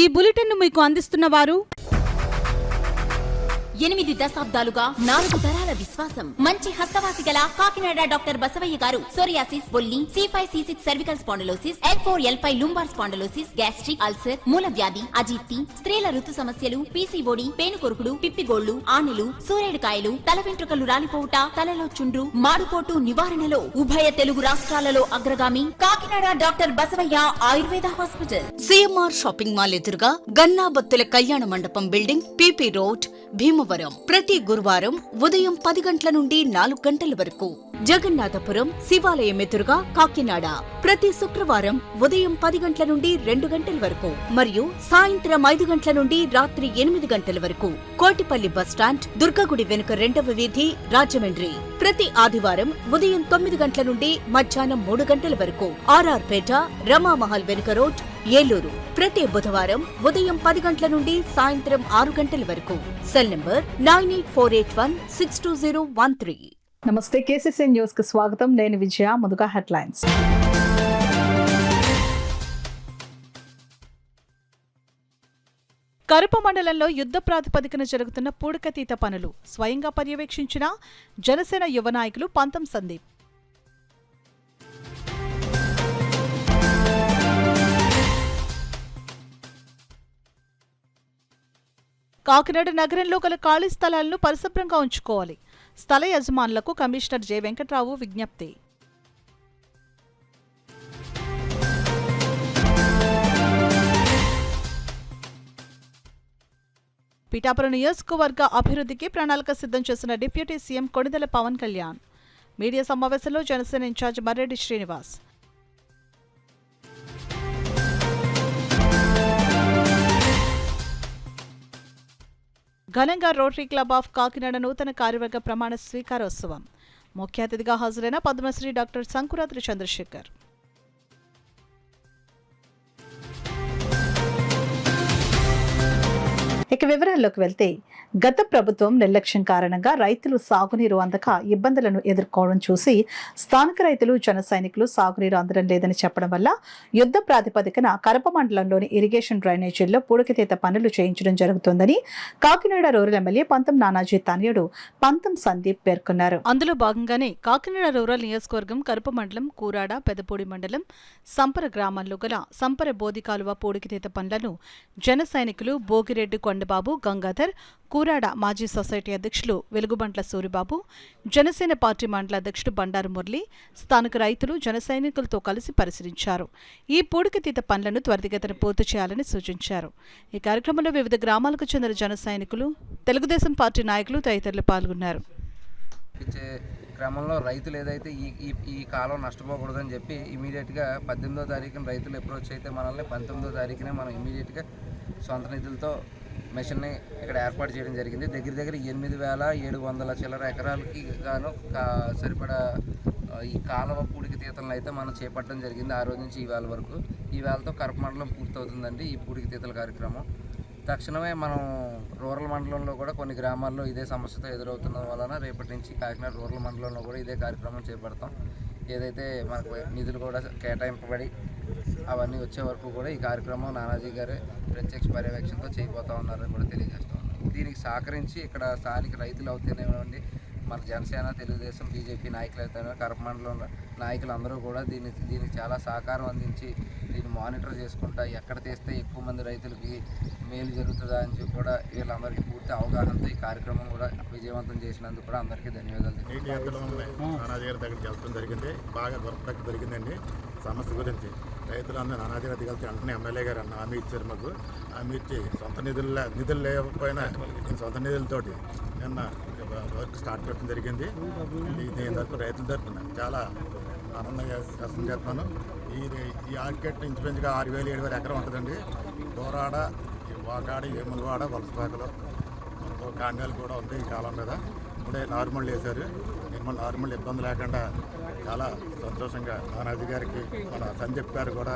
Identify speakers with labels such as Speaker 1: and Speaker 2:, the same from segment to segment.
Speaker 1: ఈ బులెటిన్ మీకు అందిస్తున్న వారు
Speaker 2: 8 దశాబ్దాలుగా 4 తరాల విశ్వాసం. మంచి హస్తవాసి గల కాకినాడ డాక్టర్ బసవయ్య గారు సోరియాసిస్, బొల్లి, C5C6 cervical spondylosis, L4L5 lumbar spondylosis, gastric ulcer, మూల వ్యాధి, అజీర్తి, స్త్రీల ఋతు సమస్యలు, PCOD, పేనుకొరుకుడు, పిప్పిగోళ్లు, ఆనెలు, సూరేడుకాయలు, తల వెంట్రుకలు రాలిపోవుట, తలలో చుండ్రు, మాడుకోటు నివారణలో ఉభయ తెలుగు రాష్ట్రాలలో అగ్రగామి Kakinada doctor Basavaiah Ayurveda hospital.
Speaker 3: CMR shopping mall ఎదురుగా గన్నాబత్తుల కళ్యాణ మండపం బిల్డింగ్, PP రోడ్, భీమవరం. ప్రతి గురువారం ఉదయం 10 గంటల నుండి 4 గంటల వరకు. జగన్నాథపురం శివాలయం ఎదురుగా కాకినాడ ప్రతి శుక్రవారం ఉదయం 10 గంటల నుండి 2 గంటల వరకు మరియు సాయంత్రం 5 గంటల నుండి రాత్రి 8 గంటల వరకు. కోటిపల్లి బస్టాండ్, దుర్గగుడి వెనుక 2వ వీధి, రాజమండ్రి. ప్రతి ఆదివారం ఉదయం 9 గంటల నుండి మధ్యాహ్నం 3 గంటల వరకు. RR పేట, రమామహల్ వెనుక రోడ్, ఏలూరు. ప్రతి బుధవారం ఉదయం 10 గంటల నుండి సాయంత్రం 6 గంటల వరకు. Cell number 9848162013.
Speaker 4: నమస్తే, KCC న్యూస్ కు స్వాగతం. నేను విజయ. ముందుగా హెడ్లైన్స్.
Speaker 1: కరప మండలంలో యుద్ధ ప్రాతిపదికన జరుగుతున్న పూడికతీత పనులు స్వయంగా పర్యవేక్షించిన జనసేన యువ నాయకులు పంతం సందీప్. కాకినాడ నగరంలో గల ఖాళీ స్థలాలను పరిశుభ్రంగా ఉంచుకోవాలి. స్థల యజమానులకు కమిషనర్ జె. వెంకట్రావు విజ్ఞప్తి. పిఠాపురం నియోజకవర్గ అభివృద్ధికి ప్రణాళిక సిద్ధం చేసిన deputy CM Konidela Pawan Kalyan. Media సమావేశంలో జనసేన ఇన్ఛార్జ్ మర్రెడ్డి శ్రీనివాస్. ఘనంగా రోటరీ క్లబ్ ఆఫ్ కాకినాడ నూతన కార్యవర్గ ప్రమాణ స్వీకారోత్సవం. ముఖ్య అతిథిగా హాజరైన పద్మశ్రీ డాక్టర్ సంకురాత్రి చంద్రశేఖర్.
Speaker 4: ఇక వివరాల్లోకి వెళ్తే, గత ప్రభుత్వం నిర్లక్ష్యం కారణంగా రైతులు సాగునీరు అందక ఇబ్బందులను ఎదుర్కోవడం చూసి స్థానిక రైతులు, జన సైనికులు సాగునీరు అందడం లేదని చెప్పడం వల్ల యుద్ధ ప్రాతిపదికన కరప మండలంలోని ఇరిగేషన్ డ్రైనేజీల్లో పూడికతీత పనులు చేయించడం జరుగుతోందని కాకినాడ రూరల్ ఎమ్మెల్యే పంతం నానాజీ తనయుడు పంతం సందీప్ పేర్కొన్నారు.
Speaker 1: అందులో భాగంగానే కాకినాడ రూరల్ నియోజకవర్గం కరప మండలం కూరాడ, పెదపూడి మండలం సంపర గ్రామాల్లో గల సంపర బోధి కాలువ పూడికతీత పనులను జన సైనికులు భోగిరెడ్డి కొండబాబు, గంగాధర్, కూరాడ మాజీ సొసైటీ అధ్యక్షులు వెలుగుబంట్ల సూరిబాబు, జనసేన పార్టీ మండల అధ్యక్షుడు బండారు మురళి, స్థానిక రైతులు, జన సైనికులతో కలిసి పరిశీలించారు. ఈ పూడికతీత పనులను త్వరితగతిన పూర్తి చేయాలని సూచించారు. ఈ కార్యక్రమంలో వివిధ గ్రామాలకు చెందిన జన సైనికులు, తెలుగుదేశం పార్టీ నాయకులు తదితరులు పాల్గొన్నారు.
Speaker 5: క్రమంలో రైతులు ఏదైతే ఈ కాలం నష్టపోకూడదని చెప్పి ఇమీడియట్గా 18వ తారీఖున రైతులు అప్రోచ్ అయితే మనల్ని 19వ తారీఖునే మనం ఇమీడియట్గా సొంత నిధులతో మిషన్ని ఇక్కడ ఏర్పాటు చేయడం జరిగింది. దగ్గర 8,700 చిల్లర ఎకరాలకి గాను సరిపడా ఈ కాలువ పూడికతీతలను అయితే మనం చేపట్టడం జరిగింది. ఆ రోజు నుంచి ఈవేళ వరకు. ఈవేళతో కరప మండలం పూర్తవుతుందండి ఈ పూడికతీతల కార్యక్రమం. తక్షణమే మనం రూరల్ మండలంలో కూడా కొన్ని గ్రామాల్లో ఇదే సమస్యతో ఎదురవుతున్న వలన రేపటి నుంచి కాకినాడ రూరల్ మండలంలో కూడా ఇదే కార్యక్రమం చేపడతాం. ఏదైతే మనకు నిధులు కూడా కేటాయింపబడి అవన్నీ వచ్చే వరకు కూడా ఈ కార్యక్రమం నానాజీ గారే ప్రత్యక్ష పర్యవేక్షణతో చేయబోతా ఉన్నారని కూడా తెలియజేస్తూ ఉన్నాం. దీనికి సహకరించి ఇక్కడ స్థానిక రైతులు అవుతేనేవ్వండి, మన జనసేన, తెలుగుదేశం, బీజేపీ నాయకులు అయితే కరప మండలం నాయకులందరూ కూడా దీనికి చాలా సహకారం అందించి దీన్ని మానిటర్ చేసుకుంటా ఎక్కడ తీస్తే ఎక్కువ మంది రైతులకి మేలు జరుగుతుందా అని చెప్పి కూడా వీళ్ళందరికీ పూర్తి అవగాహనతో ఈ కార్యక్రమం కూడా విజయవంతం చేసినందుకు కూడా అందరికీ ధన్యవాదాలు.
Speaker 6: నానాజీ గారి దగ్గరికి వెళ్ళడం జరిగింది. బాగా దొరకదగ్గ జరిగిందండి సమస్య గురించి. రైతులందరూ నానాజీ గారి దగ్గరికి వెంటనే ఎమ్మెల్యే గారు హామీ ఇచ్చారు. మాకు హామీ ఇచ్చి సొంత నిధులు లేకపోయినా సొంత నిధులతోటి నిన్న వర్క్ స్టార్ట్ చేయడం జరిగింది. దీని తరఫున రైతుల తరఫున చాలా ఆనందంగా కష్టం చేస్తున్నాను. ఈ మార్కెట్ ఇంచుమించుగా 6,000-7,000 ఎకరం ఉంటుందండి. దూరాడ, వాకాడ, ఏములవాడ, వలసపాకలో కాండాలు కూడా ఉంది. ఈ కాలం మీద ఇప్పుడే నార్మల్ వేశారు. నార్మల్ ఇబ్బంది లేకుండా చాలా సంతోషంగా నానాజీ గారికి మన సందీప్ గారు కూడా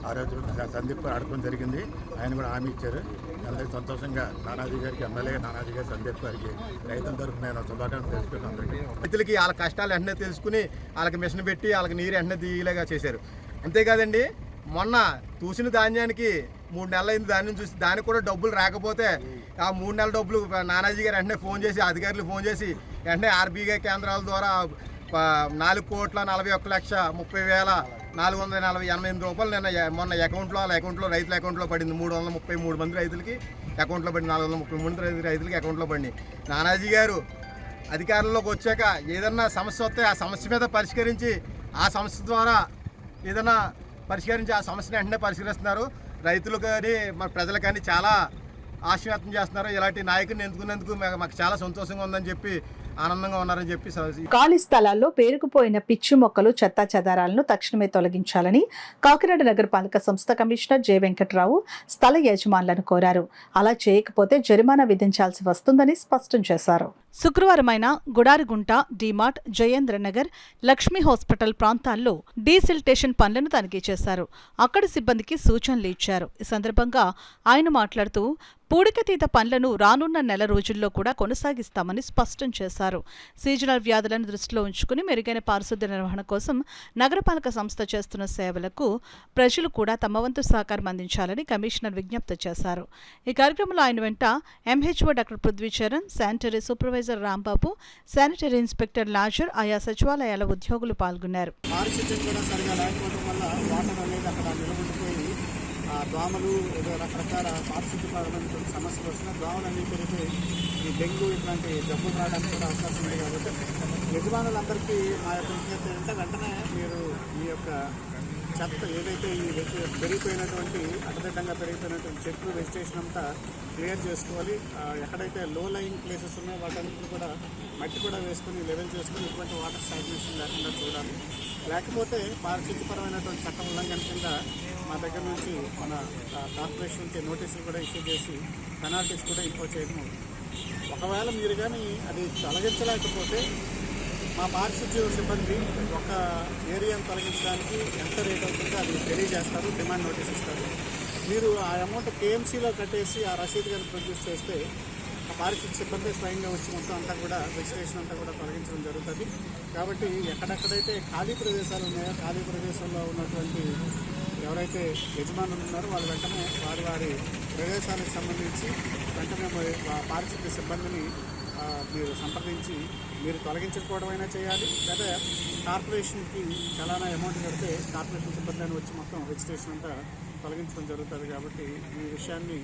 Speaker 6: ఆ రోజు సందీప్ గారు అడగడం జరిగింది. ఆయన కూడా హామీ ఇచ్చారు. అందరికీ సంతోషంగా నానాజీ గారికి, ఎమ్మెల్యే నానాజీ గారి సందీప్ గారికి రైతుల తరఫున నేను శుభాకాంక్షలు తెలుసుకున్నాను. అందరికీ రైతులకి వాళ్ళ కష్టాలు వెంటనే తెలుసుకుని వాళ్ళకి మిషన్ పెట్టి వాళ్ళకి నీరు వెంటనే దిగేలాగా చేశారు. అంతేకాదండి, మొన్న తూసిన ధాన్యానికి
Speaker 7: 3 నెలలు అయింది దాని నుంచి చూసి, దానికి కూడా డబ్బులు రాకపోతే ఆ 3 నెలల డబ్బులు నానాజీ గారు వెంటనే ఫోన్ చేసి, అధికారులు ఫోన్ చేసి వెంటనే ఆర్బీఐ కేంద్రాల ద్వారా 4,40,30,448 రూపాయలు నిన్న మొన్న అకౌంట్లో రైతుల అకౌంట్లో పడింది. 333 మంది రైతులకి అకౌంట్లో పడింది. 433 రైతులకి అకౌంట్లో పడింది. నానాజీ గారు అధికారంలోకి వచ్చాక ఏదన్నా సమస్య వస్తే ఆ సమస్య మీద పరిష్కరించి ఆ సమస్య ద్వారా ఏదైనా పరిష్కరించి ఆ సమస్యని వెంటనే పరిష్కరిస్తున్నారు. రైతులు కానీ మన ప్రజలు కానీ చాలా ఆశీర్వాదం చేస్తున్నారు. ఇలాంటి నాయకుడిని ఎన్నుకున్నందుకు మాకు చాలా సంతోషంగా ఉందని చెప్పి, ఆనందంగా ఉన్నారని చెప్పి.
Speaker 4: ఖాళీ స్థలాల్లో పేరుకుపోయిన పిచ్చి మొక్కలు, చెత్తా చెదారాలను తక్షణమే తొలగించాలని కాకినాడ నగరపాలక సంస్థ కమిషనర్ జె వెంకట్రావు స్థల యజమానులను కోరారు. అలా చేయకపోతే జరిమానా విధించాల్సి వస్తుందని స్పష్టం చేశారు.
Speaker 1: శుక్రవారమైన గుడారిగుంట, డీమార్ట్, జయేంద్రనగర్, లక్ష్మీ హాస్పిటల్ ప్రాంతాల్లో డీసిల్టేషన్ పనులను తనిఖీ చేశారు. అక్కడి సిబ్బందికి సూచనలు ఇచ్చారు. ఈ సందర్భంగా ఆయన మాట్లాడుతూ పూడికతీత పనులను రానున్న నెల రోజుల్లో కూడా కొనసాగిస్తామని స్పష్టం చేశారు. సీజనల్ వ్యాధులను దృష్టిలో ఉంచుకుని మెరుగైన పారిశుద్ధ్య నిర్వహణ కోసం నగరపాలక సంస్థ చేస్తున్న సేవలకు ప్రజలు కూడా తమ వంతు సహకారం అందించాలని కమిషనర్ విజ్ఞప్తి చేశారు. ఈ కార్యక్రమంలో ఆయన వెంట MHO doctor Prithvi Charan, sanitary supervisor Rambabu, sanitary inspector Lazar, ఆయా సచివాలయాల ఉద్యోగులు పాల్గొన్నారు.
Speaker 8: దోమలు రకరకాల పారిశుద్ధ్యపరమైనటువంటి సమస్యలు వస్తున్నాయి. దోమలు అన్నీ పెరిగిపోయి ఈ డెంగ్యూ ఇట్లాంటి జబ్బులు రావడానికి కూడా అవకాశం ఉంది. కాబట్టి యజమానులందరికీ మా యొక్క విజ్ఞప్తి ఏంటంటే వెంటనే మీరు ఈ యొక్క చెత్త ఏదైతే ఈ పెరిగిపోయినటువంటి అడ్డదిడ్డంగా పెరిగిపోయినటువంటి చెట్లు వెజిటేషన్ అంతా క్లియర్ చేసుకోవాలి. ఎక్కడైతే లో లయింగ్ ప్లేసెస్ ఉన్నాయో వాటన్నిటిని కూడా మట్టి కూడా వేసుకుని లెవెల్ చేసుకుని ఎటువంటి వాటర్ స్టాగ్నేషన్ లేకుండా చూడాలి. లేకపోతే పారిశుద్ధ్యపరమైనటువంటి చట్ట ఉల్లంఘన కింద మా దగ్గర నుంచి మన కార్పొరేషన్ నుంచి నోటీసులు కూడా ఇష్యూ చేసి పెనాల్టీస్ కూడా ఇంపోజ్ చేయడం. ఒకవేళ మీరు కానీ అది తొలగించలేకపోతే మా పారిశుద్ధ్య సిబ్బంది ఒక ఏరియాను తొలగించడానికి ఎంత రేట్ అవుతుందో అది తెలియజేస్తారు, డిమాండ్ నోటీస్ ఇస్తారు. మీరు ఆ అమౌంట్ కేఎంసీలో కట్టేసి ఆ రసీదు కానీ ప్రొడ్యూస్ చేస్తే ఆ పారిశుద్ధ్య సిబ్బంది స్వయంగా వచ్చి మొత్తం అంతా కూడా వెజిటేషన్ అంతా కూడా తొలగించడం జరుగుతుంది. కాబట్టి ఎక్కడెక్కడైతే ఖాళీ ప్రదేశాలు ఉన్నాయో ఖాళీ ప్రదేశంలో ఉన్నటువంటి ఎవరైతే యజమానులు ఉన్నారో వాళ్ళు వెంటనే వారి ప్రదేశాలకు సంబంధించి వెంటనే పారిశుద్ధ్య సిబ్బందిని మీరు సంప్రదించి మీరు తొలగించుకోవడం అయినా చేయాలి. లేదా కార్పొరేషన్కి చాలానా అమౌంట్ కడితే కార్పొరేషన్ సిబ్బంది అని వచ్చి మొత్తం వెజిటేషన్ అంతా తొలగించడం జరుగుతుంది. కాబట్టి ఈ విషయాన్ని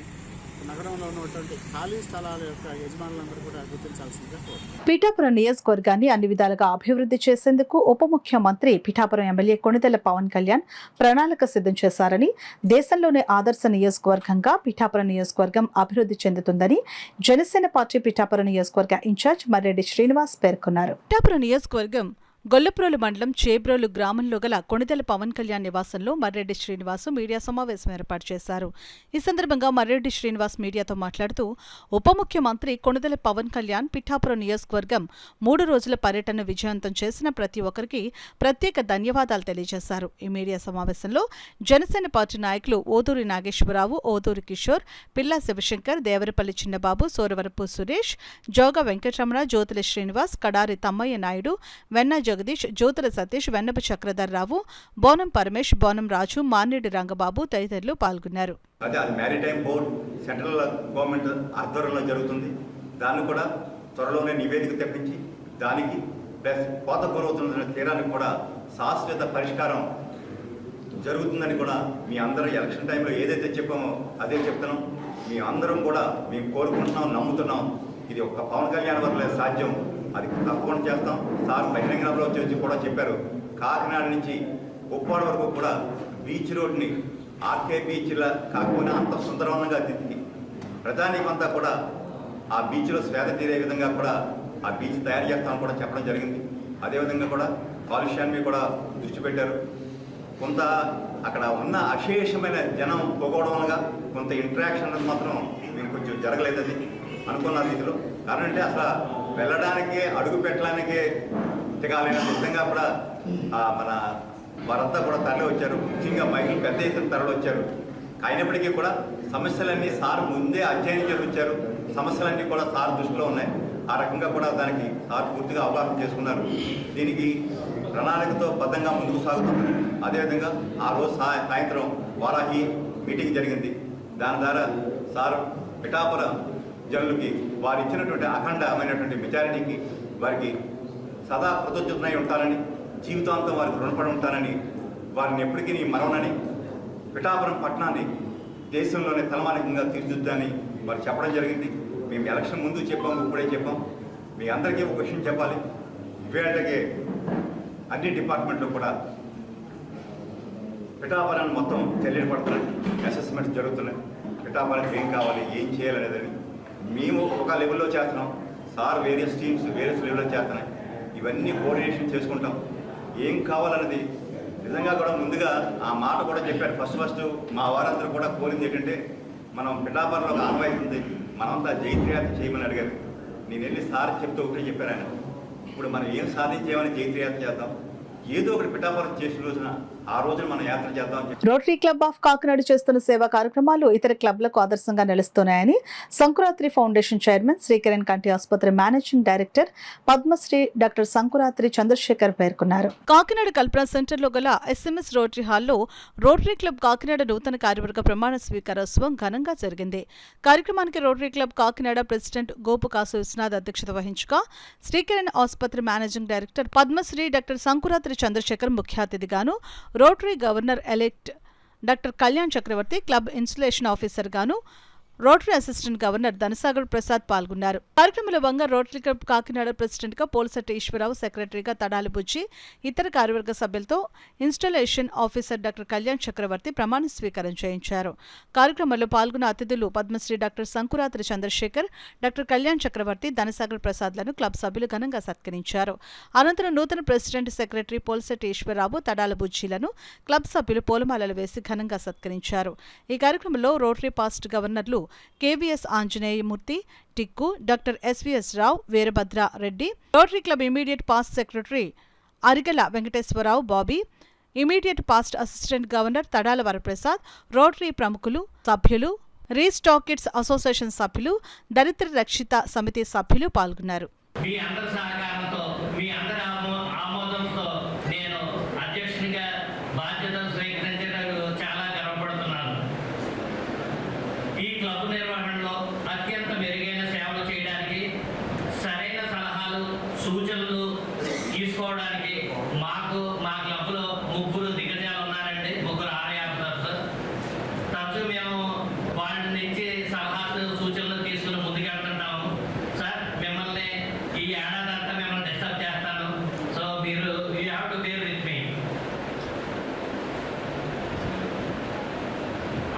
Speaker 8: నగరంలో ఉన్నటువంటి ఖాళీ స్థలాల యొక్క యజమానులందరూ కూడా గుర్తించాల్సిందిగా కోరుతున్నాను.
Speaker 4: పిఠాపురం నియోజకవర్గాన్ని అన్ని విధాలుగా అభివృద్ధి చేసేందుకు ఉప ముఖ్యమంత్రి పిఠాపురం ఎమ్మెల్యే కొణిదెల పవన్ కళ్యాణ్ ప్రణాళిక సిద్ధం చేశారని, దేశంలోనే ఆదర్శ నియోజకవర్గంగా పిఠాపురం నియోజకవర్గం అభివృద్ధి చెందుతుందని జనసేన పార్టీ పిఠాపురం నియోజకవర్గ ఇన్ఛార్జ్ మర్రెడ్డి శ్రీనివాస్ పేర్కొన్నారు.
Speaker 1: పిఠాపురం నియోజకవర్గం గొల్లప్రోలు మండలం చేబ్రోలు గ్రామంలో గల కొణిదెల పవన్ కళ్యాణ్ నివాసంలో మర్రెడ్డి శ్రీనివాసు మీడియా సమావేశం ఏర్పాటు చేశారు. ఈ సందర్భంగా మర్రెడ్డి శ్రీనివాస్ మీడియాతో మాట్లాడుతూ ఉప ముఖ్యమంత్రి కొణిదెల పవన్ కళ్యాణ్ పిఠాపురం నియోజకవర్గం 3 రోజుల పర్యటన విజయవంతం చేసిన ప్రతి ఒక్కరికి ప్రత్యేక ధన్యవాదాలు తెలియజేశారు. ఈ మీడియా సమావేశంలో జనసేన పార్టీ నాయకులు ఓదూరి నాగేశ్వరరావు, ఓదూరి కిషోర్, పిల్లా శివశంకర్, దేవరపల్లి చిన్నబాబు, సోరవరపు సురేష్, జోగ వెంకటరమణ, జ్యోతుల శ్రీనివాస్, కడారి తమ్మయ్య నాయుడు, వెన్న జగదీష్, జ్యోతుల సతీష్, వెన్నప చక్రధర్రావు, బోనం పరమేష్, బోనం రాజు, మాన్నేడి రంగబాబు తదితరులు పాల్గొన్నారు.
Speaker 9: అది మ్యారిటైమ్ బోర్డ్ సెంట్రల్ గవర్నమెంట్ ఆధ్వర్యంలో జరుగుతుంది. దాన్ని కూడా త్వరలోనే నివేదిక తెప్పించి దానికి ప్లస్ కోత గురవుతున్న తీరానికి కూడా శాశ్వత పరిష్కారం జరుగుతుందని కూడా మీ అందరూ ఎలక్షన్ టైంలో ఏదైతే చెప్పామో అదే చెప్తున్నాం. మీ అందరం కూడా మేము కోరుకుంటున్నాం, నమ్ముతున్నాం. ఇది ఒక్క పవన్ కళ్యాణ్ వల్ల సాధ్యం. అది తప్పకుండా చేస్తాం. సార్ బహిరంగంలో వచ్చి కూడా చెప్పారు, కాకినాడ నుంచి ఉప్పాడ వరకు కూడా బీచ్ రోడ్ని ఆర్కే బీచ్లా కాకపోయినా అంత సుందరవనంగా దిద్ది ప్రధానికంతా కూడా ఆ బీచ్లో స్వేద తీరే విధంగా కూడా ఆ బీచ్ తయారు చేస్తామని కూడా చెప్పడం జరిగింది. అదేవిధంగా కూడా కాలుష్యాన్ని కూడా దృష్టి పెట్టారు. కొంత అక్కడ ఉన్న అశేషమైన జనం పోగొవడం వల్ల కొంత ఇంటరాక్షన్ అనేది మాత్రం మేము కొంచెం జరగలేదు అది అనుకున్న రీతిలో. కారణం అంటే అసలు వెళ్ళడానికి అడుగు పెట్టడానికే తిరగాలనే విధంగా కూడా మన వారంతా కూడా తరలి వచ్చారు. ముఖ్యంగా మహిళలు పెద్ద ఎత్తున తరలి వచ్చారు. అయినప్పటికీ కూడా సమస్యలన్నీ సార్ ముందే అధ్యయనం చేసి వచ్చారు. సమస్యలన్నీ కూడా సార్ దృష్టిలో ఉన్నాయి. ఆ రకంగా కూడా దానికి సార్ పూర్తిగా అవగాహన చేసుకున్నారు. దీనికి ప్రణాళికతో బద్ధంగా ముందుకు సాగుతాం. అదేవిధంగా ఆ రోజు సాయంత్రం వారాహి మీటింగ్ జరిగింది. దాని ద్వారా సార్ పిఠాపురం జనులకి వారు ఇచ్చినటువంటి అఖండమైనటువంటి మెజారిటీకి వారికి సదా కృతజ్ఞతనై ఉంటానని, జీవితాంతం వారికి రుణపడి ఉంటానని, వారిని ఎప్పటికీ మరవనని, పిఠాపురం పట్టణాన్ని దేశంలోనే తలమానికంగా తీర్చిదిద్దని వారు చెప్పడం జరిగింది. మేము ఎలక్షన్ ముందు చెప్పాము, ఇప్పుడే చెప్పాం. మీ అందరికీ ఒక విషయం చెప్పాలి. ఇవేళకే అన్ని డిపార్ట్మెంట్లు కూడా పిఠాపురాన్ని మొత్తం తెలియపడుతున్నాయి, అసెస్మెంట్స్ జరుగుతున్నాయి. పిఠాపురానికి ఏం కావాలి, ఏం చేయాలనేదని మేము ఒక లెవెల్లో చేస్తున్నాం, సార్ వేరియస్ టీమ్స్ వేరియస్ లెవెల్లో చేస్తున్నాయి. ఇవన్నీ కోఆర్డినేషన్ చేసుకుంటాం. ఏం కావాలన్నది నిజంగా కూడా ముందుగా ఆ మాట కూడా చెప్పారు. ఫస్ట్ మా వారందరూ కూడా కోరింది ఏంటంటే, మనం పిఠాపురంలో ఒక ఆన్వాయితీ ఉంది, మనంతా జైత్రయాత్ర చేయమని అడిగారు. నేను వెళ్ళి సార్ చెప్తూ ఒకటే చెప్పాను ఆయన, ఇప్పుడు మనం ఏం సాధించేమని జైత్రయాత్ర చేద్దాం, ఏదో ఒకటి పిఠాపురం చేసిన రోజున ఆ రోజున మనం యాత్ర చేద్దాం.
Speaker 4: రోటరీ క్లబ్ ఆఫ్ కాకినాడ చేస్తున్న సేవా కార్యక్రమాలు ఇతర క్లబ్లకు ఆదర్శంగా నిలుస్తున్నాయని సంకురాత్రి ఫౌండేషన్ చైర్మన్ శ్రీకిరణ్ కంటి ఆసుపత్రి managing director Padmashri doctor Sankurathri Chandrasekhar పేర్కొన్నారు.
Speaker 1: కాకినాడ కల్పన సెంటర్లో గల ఎస్ఎంఎస్ రోటరీ హాల్లో రోటరీ క్లబ్ కాకినాడ నూతన కార్యవర్గ ప్రమాణ స్వీకారోత్సవం ఘనంగా జరిగింది. కార్యక్రమానికి rotary club Kakinada president Gopu Kasu Viswanath అధ్యక్షత వహించగా శ్రీకిరణ్ ఆసుపత్రి managing director Padmashri doctor Sankurathri Chandrasekhar ముఖ్య అతిథిగాను, rotary governor elect doctor Kalyan Chakravarthi, club installation officer గాను rotary assistant governor Dhanasagar Prasad పాల్గొన్నారు. కార్యక్రమంలో భాగంగా రోటరీ క్లబ్ కాకినాడ ప్రెసిడెంట్ గా పోల్సెట్టి ఈశ్వరరావు, సెక్రటరీగా తడాలి బుజ్జి, ఇతర కార్యవర్గ సభ్యులతో installation officer doctor Kalyan Chakravarthi ప్రమాణ స్వీకారం చేయించారు. కార్యక్రమంలో పాల్గొన్న అతిథులు పద్మశ్రీ డాక్టర్ సంకురాత్రి చంద్రశేఖర్, డాక్టర్ కళ్యాణ్ చక్రవర్తి, ధనసాగర్ ప్రసాద్లను క్లబ్ సభ్యులు ఘనంగా సత్కరించారు. అనంతరం నూతన ప్రెసిడెంట్, సెక్రటరీ పోల్సెట్టి ఈశ్వరరావు, తడాల బుజ్జీలను క్లబ్ సభ్యులు పూలమాలలు వేసి ఘనంగా సత్కరించారు. ఈ కార్యక్రమంలో రోటరీ పాస్ట్ గవర్నర్లు KVS Anjaneyamurthy, Tikku, doctor SVS Rao, Veerabhadra Reddy, rotary club immediate past secretary Arigala Venkateswararao, Bobby, immediate past assistant governor Tadala Varaprasad, rotary ప్రముఖులు, సభ్యులు, రీస్టాకిట్స్ అసోసియేషన్ సభ్యులు, దరిద్ర రక్షిత సమితి సభ్యులు పాల్గొన్నారు.
Speaker 10: మీ అందరి సహకారంతో, మీ అందరి ఆమోదంతో నేను అధ్యక్షునిగా బాధ్యతలు స్వీకరించడానికి చాలా గర్వపడుతున్నాను. ఈ క్లబ్ నిర్వహణలో అత్యంత మెరుగైన సేవలు చేయడానికి, సరైన సలహాలు సూచనలు తీసుకోవడానికి మా క్లబ్లో 3 దిగ్గజాలు ఉన్నారండి, 3 ఆర్యాపర్స్. తరచూ మేము వాళ్ళ నుంచి సలహాలు సూచనలు తీసుకుని ముందుకెళ్తుంటాము. సార్, మిమ్మల్ని ఈ ఏడాది అంతా మిమ్మల్ని డిస్టర్బ్ చేస్తాను, సో మీరు you have to bear with me.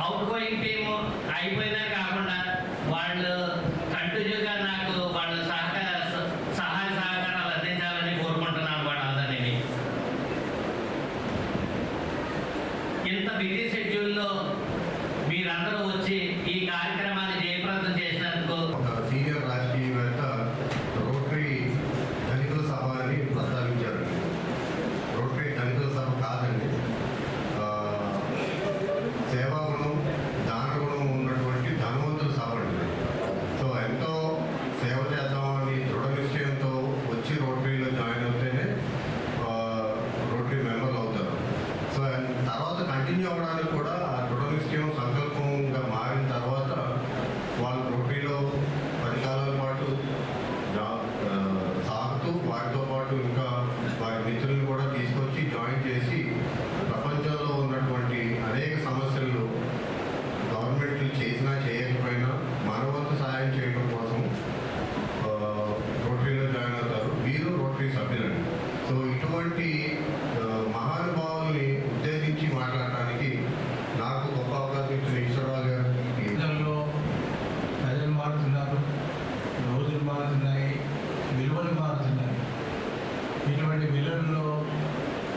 Speaker 10: Outgoing team అయిపోయినా కాకుండా వాళ్ళు కంటిన్యూగా నాకు వాళ్ళు సహాయ సహకారాలు అందించాలని కోరుకుంటున్నాను. వాళ్ళందరినీ ఇంత బిజీ షెడ్యూల్లో మీరందరూ వచ్చి ఈ కార్యక్రమాన్ని జయప్రదం చేసినందుకు
Speaker 11: సీనియర్ రాజకీయవేత్త రోటరీ ధనికుల సభ అని ప్రస్తావించారు. రోటరీ ధనికుల సభ కాదండి, సేవాగుణం, దానగుణం ఉన్నటువంటి ధనవంతుల సభ అండి. సో ఎంతో సేవ చేద్దామని దృఢ నిశ్చయంతో వచ్చి రోటరీలో జాయిన్ అవుతేనే రోటరీ మెంబర్లు అవుతారు. సో తర్వాత కంటిన్యూ అవ్వడానికి కూడా ఆ దృఢ నిశ్చయం సంకల్పంగా మారిన తర్వాత వాళ్ళు రోటరీలో 10 కాలాల పాటు సాగుతూ వాటితో పాటు ఇంకా వారి మిత్రులను కూడా తీసుకొచ్చి జాయిన్ చేసి ప్రపంచంలో ఉన్నటువంటి అనేక సమస్యలు గవర్నమెంట్లు చేసినా చేయకపోయినా మనవంతు సహాయం చేయడం కోసం రోటరీలో జాయిన్ అవుతారు. వీరు రోటరీ సభ్యులండి. సో ఇటువంటి మహానుభావుల్ని ఉద్దేశించి మాట్లాడటానికి నాకు గొప్ప అవకాశం ఇచ్చిన ఈశ్వరరావు గారు.
Speaker 8: ప్రజలు మారుతున్నారు, రోజులు మారుతున్నాయి, విలువలు మారుతున్నాయి. ఇటువంటి విలువల్లో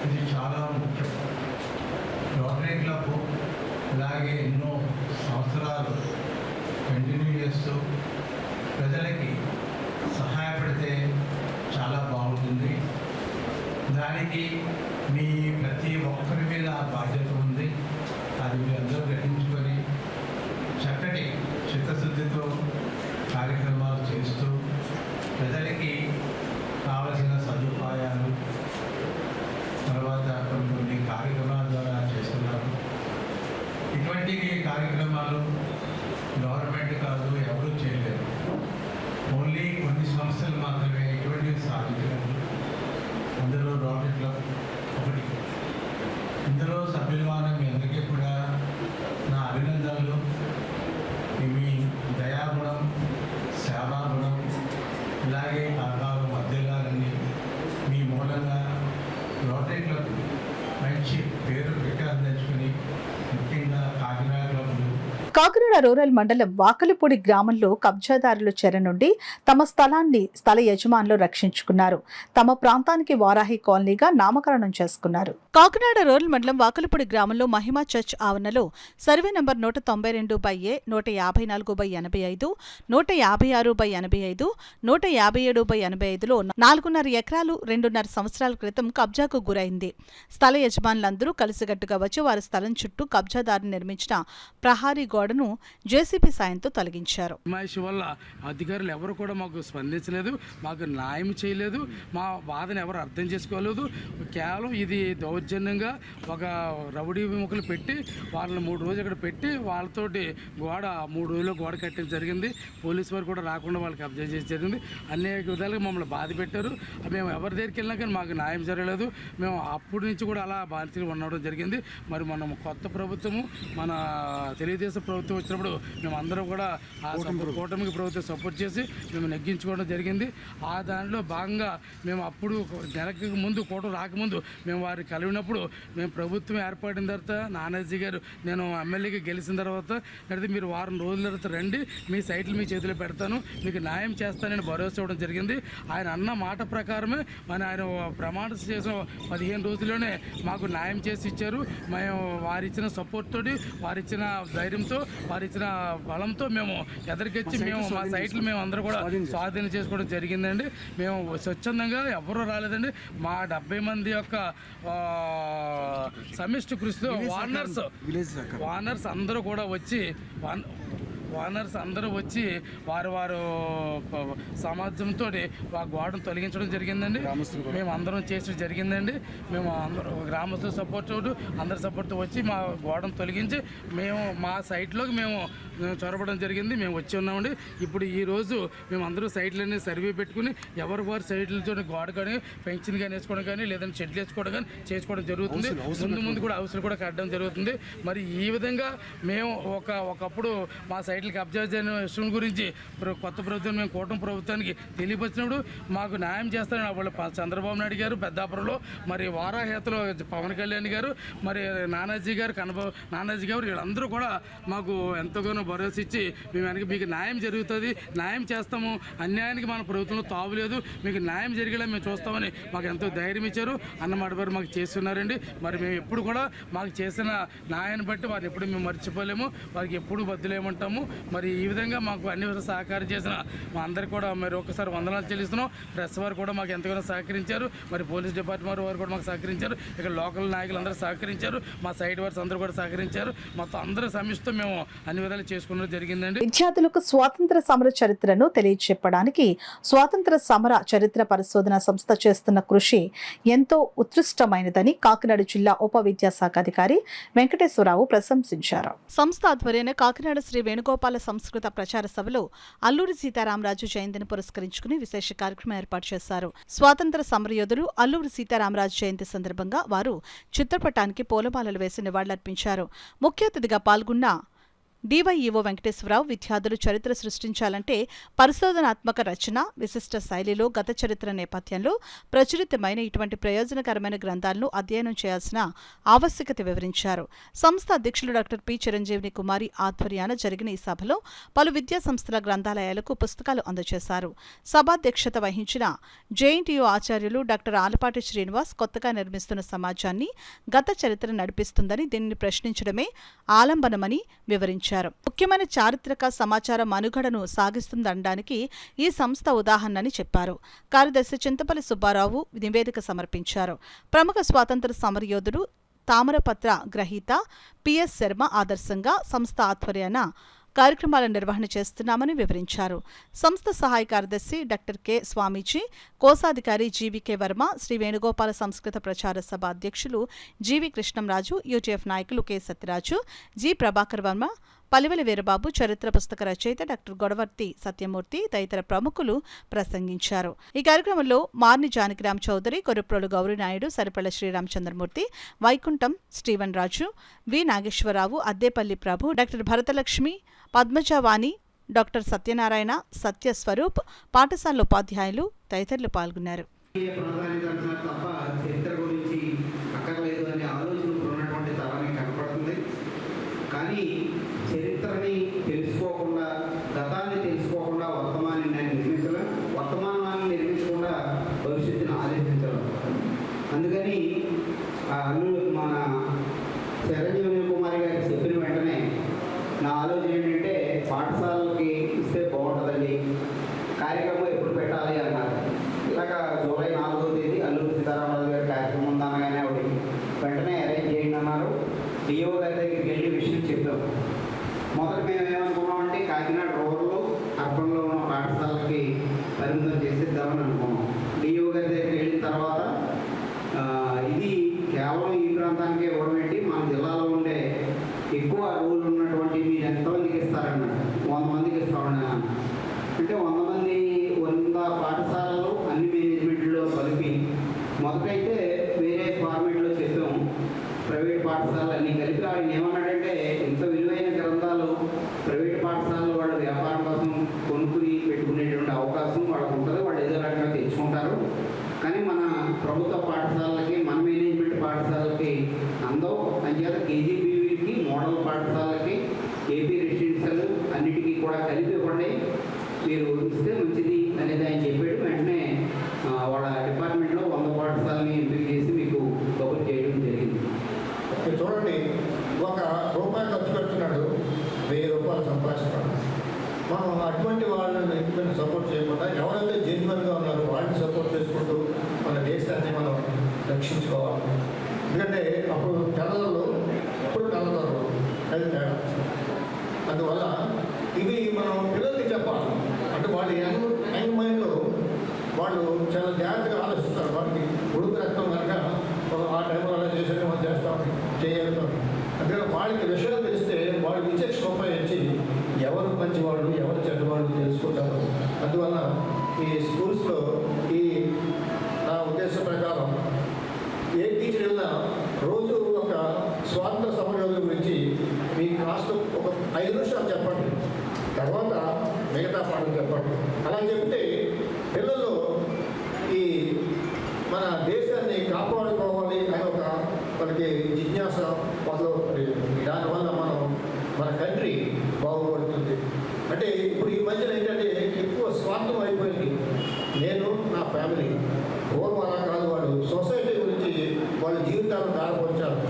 Speaker 8: ఇది చాలా ముఖ్యం. రోటరీ క్లబ్ ఇలాగే ఎన్నో సంవత్సరాలు కంటిన్యూ చేస్తూ ప్రజలకి సహాయపడితే చాలా బాగుంటుంది. దానికి మీ ప్రతి ఒక్కరి మీద బాధ్యత ఉంది. అది మీ అందరూ గ్రహించుకొని చక్కటి చిత్తశుద్ధితో కార్యక్రమాలు చేస్తూ ప్రజలకి కావలసిన సదుపాయాలు, తర్వాత కొన్ని కార్యక్రమాల ద్వారా చేస్తున్నారు. ఇటువంటి కార్యక్రమాలు
Speaker 4: కాకినాడ రూరల్ మండలం వాకలపూడి గ్రామంలో కబ్జాదారుల చెర నుండి తమ స్థల యజమానులు రక్షించుకున్నారు. తమ ప్రాంతానికి వారాహి కాలనీగా నామకరణం చేసుకున్నారు.
Speaker 1: కాకినాడ రూరల్ మండలం వాకలపూడి గ్రామంలో మహిమా చర్చ్ ఆవరణలో సర్వే నంబర్ 192/A 154/85 156/85 157/85లో 4.5 ఎకరాలు 2.5 సంవత్సరాల క్రితం కబ్జాకు గురైంది. స్థల యజమానులందరూ కలిసికట్టుగా వచ్చి వారి స్థలం చుట్టూ కబ్జాదారు నిర్మించిన ప్రహారీ గోడను జేసీబీ సాయంతో తొలగించారు.
Speaker 12: హిమాయిషి వల్ల అధికారులు ఎవరు కూడా మాకు స్పందించలేదు, మాకు న్యాయం చేయలేదు, మా బాధను ఎవరు అర్థం చేసుకోలేదు. కేవలం ఇది దౌర్జన్యంగా ఒక రౌడీ విముఖులు పెట్టి వాళ్ళని 3 రోజులు ఇక్కడ పెట్టి వాళ్ళతోటి గోడ 3 రోజుల్లో గోడ కట్టడం జరిగింది. పోలీసు వారు కూడా రాకుండా వాళ్ళకి కబ్జా చేసి జరిగింది. అనేక విధాలుగా మమ్మల్ని బాధ పెట్టారు. మేము ఎవరి దగ్గరికి వెళ్ళినా కానీ మాకు న్యాయం జరగలేదు. మేము అప్పటి నుంచి కూడా అలా బాధితులు ఉండడం జరిగింది. మరి మనం కొత్త ప్రభుత్వము మన తెలుగుదేశం ప్రభుత్వం వచ్చినప్పుడు మేము అందరం కూడా ఆ కూటమికి ప్రభుత్వం సపోర్ట్ చేసి మేము నెగ్గించుకోవడం జరిగింది. ఆ దానిలో భాగంగా మేము అప్పుడు నెలకి ముందు కూటమి రాకముందు మేము వారిని కలిగినప్పుడు మేము ప్రభుత్వం ఏర్పడిన తర్వాత నానాజీ గారు నేను ఎమ్మెల్యేగా గెలిచిన తర్వాత అయితే మీరు వారం రోజుల తర్వాత రండి, మీ సైట్లు మీ చేతిలో పెడతాను, మీకు న్యాయం చేస్తానని భరోసా ఇవ్వడం జరిగింది. ఆయన అన్న మాట ప్రకారమే ఆయన ప్రమాణ చేసిన 15 రోజుల్లోనే మాకు న్యాయం చేసి ఇచ్చారు. మేము వారిచ్చిన సపోర్ట్ తోటి, వారిచ్చిన ధైర్యంతో, వారిచ్చిన బలంతో మేము ఎదరికొచ్చి మేము మా సైట్లు మేము అందరూ కూడా స్వాధీనం చేసుకోవడం జరిగిందండి. మేము స్వచ్ఛందంగా ఎవరూ రాలేదండి. మా 70 మంది యొక్క సమిష్టి కృషితో వానర్స్ అందరూ కూడా వచ్చి వారు సమాజంతో ఆ గోడను తొలగించడం జరిగిందండి. మేము అందరం చేసడం జరిగిందండి. మేము అందరూ గ్రామస్తుల సపోర్ట్ అందరి సపోర్ట్తో వచ్చి మా గోడను తొలగించి మేము మా సైట్లోకి మేము చొరబడడం జరిగింది. మేము వచ్చి ఉన్నామండి. ఇప్పుడు ఈరోజు మేము అందరూ సైట్లన్నీ సర్వే పెట్టుకుని ఎవరి వారి సైట్లతో గోడ కానీ పెన్షన్ కానీ వేసుకోవడం కానీ లేదంటే షెడ్లు వేసుకోవడం కానీ చేసుకోవడం జరుగుతుంది. ముందు కూడా హౌస్లు కూడా కట్టడం జరుగుతుంది. మరి ఈ విధంగా మేము ఒకప్పుడు మా సైట్లు కబ్జా చేయని విషయం గురించి కొత్త ప్రభుత్వం మేము కూటమి ప్రభుత్వానికి తెలియపరిచినప్పుడు మాకు న్యాయం చేస్తారని వాళ్ళు చంద్రబాబు నాయుడు గారు పెద్దాపురంలో, మరి వారాహేతలో పవన్ కళ్యాణ్ గారు, మరి నానాజీ గారు నానాజీ గారు వీళ్ళందరూ కూడా మాకు ఎంతగానో భరోసా ఇచ్చి మేము వెనక మీకు న్యాయం జరుగుతుంది, న్యాయం చేస్తాము, అన్యాయానికి మన ప్రభుత్వంలో తావులేదు, మీకు న్యాయం జరిగేలా మేము చూస్తామని మాకు ఎంతో ధైర్యం ఇచ్చారు. అన్నమాట వారు మాకు చేస్తున్నారండి. మరి మేము ఎప్పుడు కూడా మాకు చేసిన న్యాయాన్ని బట్టి వారిని ఎప్పుడు మేము మర్చిపోలేము, వారికి ఎప్పుడు బద్దులేమంటాము. మరి ఈ విధంగా మాకు అన్ని సహకారం చేసిన మా అందరికీ కూడా మరి ఒకసారి వందనాలు చెల్లిస్తున్నాం. ప్రెస్ వారు కూడా మాకు ఎంతగానో సహకరించారు, మరి పోలీస్ డిపార్ట్మెంట్ వారు కూడా మాకు సహకరించారు, ఇక్కడ లోకల్ నాయకులు అందరూ సహకరించారు, మా సైడ్ వార్స్ అందరూ కూడా సహకరించారు. మొత్తం అందరూ సమిష్టితో మేము అన్ని విధాలు చేసుకున్నది జరిగిందండి.
Speaker 4: విద్యార్థులకు స్వాతంత్ర సమర చరిత్రను తెలియచెప్పడానికి స్వాతంత్ర సమర చరిత్ర పరిశోధన సంస్థ చేస్తున్న కృషి ఎంతో ఉత్కృష్టమైనదని కాకినాడ జిల్లా ఉప విద్యాశాఖ అధికారి వెంకటేశ్వరరావు ప్రశంసించారు.
Speaker 1: సంస్థ ఆధ్వర్యాన కాకినాడ శ్రీ వేణుగోపాల సంస్కృత ప్రచార సభలో అల్లూరి సీతారామరాజు జయంతిని పురస్కరించుకుని విశేష కార్యక్రమం ఏర్పాటు చేశారు. స్వాతంత్ర సమరయోధులు అల్లూరి సీతారామరాజు జయంతి సందర్భంగా వారు చిత్రపటానికి పూలమాలలు వేసి నివాళులర్పించారు. ముఖ్య అతిథిగా పాల్గొన్న డివైఈఓ వెంకటేశ్వరరావు విద్యార్థులు చరిత్ర సృష్టించాలంటే పరిశోధనాత్మక రచన, విశిష్ట శైలిలో గత చరిత్ర నేపథ్యంలో ప్రచురితమైన ఇటువంటి ప్రయోజనకరమైన గ్రంథాలను అధ్యయనం చేయాల్సిన ఆవశ్యకత వివరించారు. సంస్థ అధ్యక్షులు డాక్టర్ పి చిరంజీవిని కుమారి ఆధ్వర్యాన జరిగిన ఈ సభలో పలు విద్యా సంస్థల గ్రంథాలయాలకు పుస్తకాలు అందజేశారు. సభాధ్యక్షత వహించిన జేఎన్టీయూ ఆచార్యులు డాక్టర్ ఆలపాటి శ్రీనివాస్ కొత్తగా నిర్మిస్తున్న సమాజాన్ని గత చరిత్ర నడిపిస్తుందని, దీనిని ప్రశ్నించడమే ఆలంబనమని వివరించారు. ముఖ్యమైన చారిత్రక సమాచార మనుగడను సాగిస్తుందనడానికి ఈ సంస్థ ఉదాహరణని చెప్పారు. కార్యదర్శి చింతపల్లి సుబ్బారావు నివేదిక సమర్పించారు. ప్రముఖ స్వాతంత్ర సమరయోధుడు తామరపత్ర గ్రహీత పిఎస్ శర్మ ఆదర్శంగా సంస్థ ఆధ్వర్యాన కార్యక్రమాల నిర్వహణ చేస్తున్నామని వివరించారు. సంస్థ సహాయ కార్యదర్శి డాక్టర్ కె స్వామీజీ, కోశాధికారి జీవీకే వర్మ, శ్రీ వేణుగోపాల సంస్కృత ప్రచార సభ అధ్యక్షులు జీవి కృష్ణంరాజు, యూటీఎఫ్ నాయకులు కె సత్యరాజు, జి ప్రభాకర్ వర్మ, పలివెల వీరబాబు, చరిత్ర పుస్తక రచయిత డాక్టర్ గొడవర్తి సత్యమూర్తి తదితర ప్రముఖులు ప్రసంగించారు. ఈ కార్యక్రమంలో మార్ని జానకిరామ్ చౌదరి, కొరుప్రోలు గౌరీనాయుడు, సరిపల్ల శ్రీరామచంద్రమూర్తి, వైకుంఠం స్టీవెన్ రాజు, వి నాగేశ్వరరావు, అద్దేపల్లి ప్రభు, డాక్టర్ భరతలక్ష్మి, పద్మజవాణి, డాక్టర్ సత్యనారాయణ, సత్యస్వరూప్, పాఠశాల ఉపాధ్యాయులు తదితరులు పాల్గొన్నారు.
Speaker 8: కానీ కానీ చరిత్రని తెలుసుకోకుండా, గతాన్ని తెలుసుకోకుండా వర్తమానాన్ని నిర్మించలేం, వర్తమానాన్ని నిర్మించకుండా భవిష్యత్తును ఆలోచించలేం. అందుకని మన చిరంజీవి కుమార్ గారికి చెప్పిన వెంటనే నా ఆలోచన ఏంటంటే పాఠశాలకి ఇస్తే బాగుంటుందండి, కార్యక్రమం ఎప్పుడు పెట్టాలి అన్నారు. ఇలాగా జూలై 4వ తేదీ అల్లూరి సీతారామరాజు గారి కార్యక్రమం ఉందనగానే ఆవిడ వెంటనే అరేంజ్ చేయండి అన్నారు. డిఓ గారి దగ్గరికి వెళ్ళి విషయం చెప్పాం. మొదట మేము ఏమనుకున్నామంటే కాకినాడ రూరల్, అర్బన్లో ఉన్న పాఠశాలకి పరిమితం చేసేద్దామని అనుకున్నాం. డిఓ గారి దగ్గరికి వెళ్ళిన తర్వాత ఇది కేవలం ఈ ప్రాంతానికే ఇవ్వడం ఏంటి, మన జిల్లాలో ఉండే ఎక్కువ రూల్ ఉన్నటువంటి మీరు ఎంతమందికి ఇస్తారన్నారు. 100 మందికి ఇస్తామన్నా. అంటే 100 మంది 100 పాఠశాలలు అన్ని మేనేజ్మెంట్లో కలిపి మొదటైతే వేరే ఫార్మేట్లో చెప్పాం. ప్రైవేట్ పాఠశాలలు అన్నీ కలిపి ఆయన ఏమన్నాడంటే ఇంత విలువైన గ్రంథాలు ప్రైవేట్ పాఠశాలలు వాళ్ళు వ్యాపారం కోసం కొనుక్కుని పెట్టుకునేటువంటి అవకాశం వాళ్ళకు ఉంటుంది, వాళ్ళు ఏదో రకంగా తెచ్చుకుంటారు. కానీ మన ప్రభుత్వ పాఠశాలలకి, మన మేనేజ్మెంట్ పాఠశాలకి అందరూ అంచేత కేజీబీవీకి, మోడల్ పాఠశాలకి, ఏపీ రెసిడెన్షియల్ అన్నిటికీ కూడా కలిపి ఇవ్వండి, మీరు ఇస్తే మంచిది అనేది ఆయన చెప్పాడు. వెంటనే వాళ్ళ డిపార్ట్మెంట్లో 100 పాఠశాలని ఎంపిక చేసి మీకు కబుర్ చేయడం జరిగింది.
Speaker 6: చూడండి, ₹1 ఖర్చు పెడుతున్నాడు, ₹1000 సంపాదిస్తున్నాడు. మనం అటువంటి వాళ్ళని సపోర్ట్ చేయకుండా ఎవరైతే జెన్యున్గా ఉన్నారో వాళ్ళని సపోర్ట్ చేసుకుంటూ మన దేశాన్ని మనం రక్షించుకోవాలి. ఎందుకంటే అప్పుడు తెల్లలు, ఇప్పుడు తెల్లదొరలు, అది తేడా. అందువల్ల ఇవి మనం పిల్లలకి చెప్పాలి. అంటే వాళ్ళు యంగ్ మైండ్లో వాళ్ళు చాలా జాగ్రత్తగా ఆలోచిస్తారు. వాళ్ళకి ఉడుకు రక్తం కనుక ఆ టైంలో అలా చేసేది మనం చేస్తాం, చేయగలుగుతాం. అందుకని వాళ్ళకి విషయాలు తెలిస్తే వాళ్ళు విచక్షణ ఉపయోగించి ఎవరు మంచివాళ్ళు, ఎవరు చెడ్డవాళ్ళు తెలుసుకుంటారు. అందువల్ల ఈ స్కూల్స్లో నా ఉద్దేశం ప్రకారం ఏ టీచర్ వెళ్ళినా రోజు ఒక స్వాతంత్ర సమరయోధుల గురించి మీ క్లాస్లో ఒక 5 నిమిషాలు చెప్పండి, తర్వాత మిగతా పాటలు చెప్పండి. అలా చెప్తే పిల్లలు ఈ మన దేశాన్ని కాపాడుకోవాలి అని ఒక మనకి జిజ్ఞాస మొదలవుతుంది. దానివల్ల మన కంట్రీ బాగుపడుతుంది. అంటే ఇప్పుడు ఈ మధ్యన ఏంటంటే ఎక్కువ స్వార్థం అయిపోయింది. నేను నా ఫ్యామిలీ పూర్వం అలా కాదు, వాళ్ళు సొసైటీ గురించి వాళ్ళ జీవితాలను దారిపోంచారు.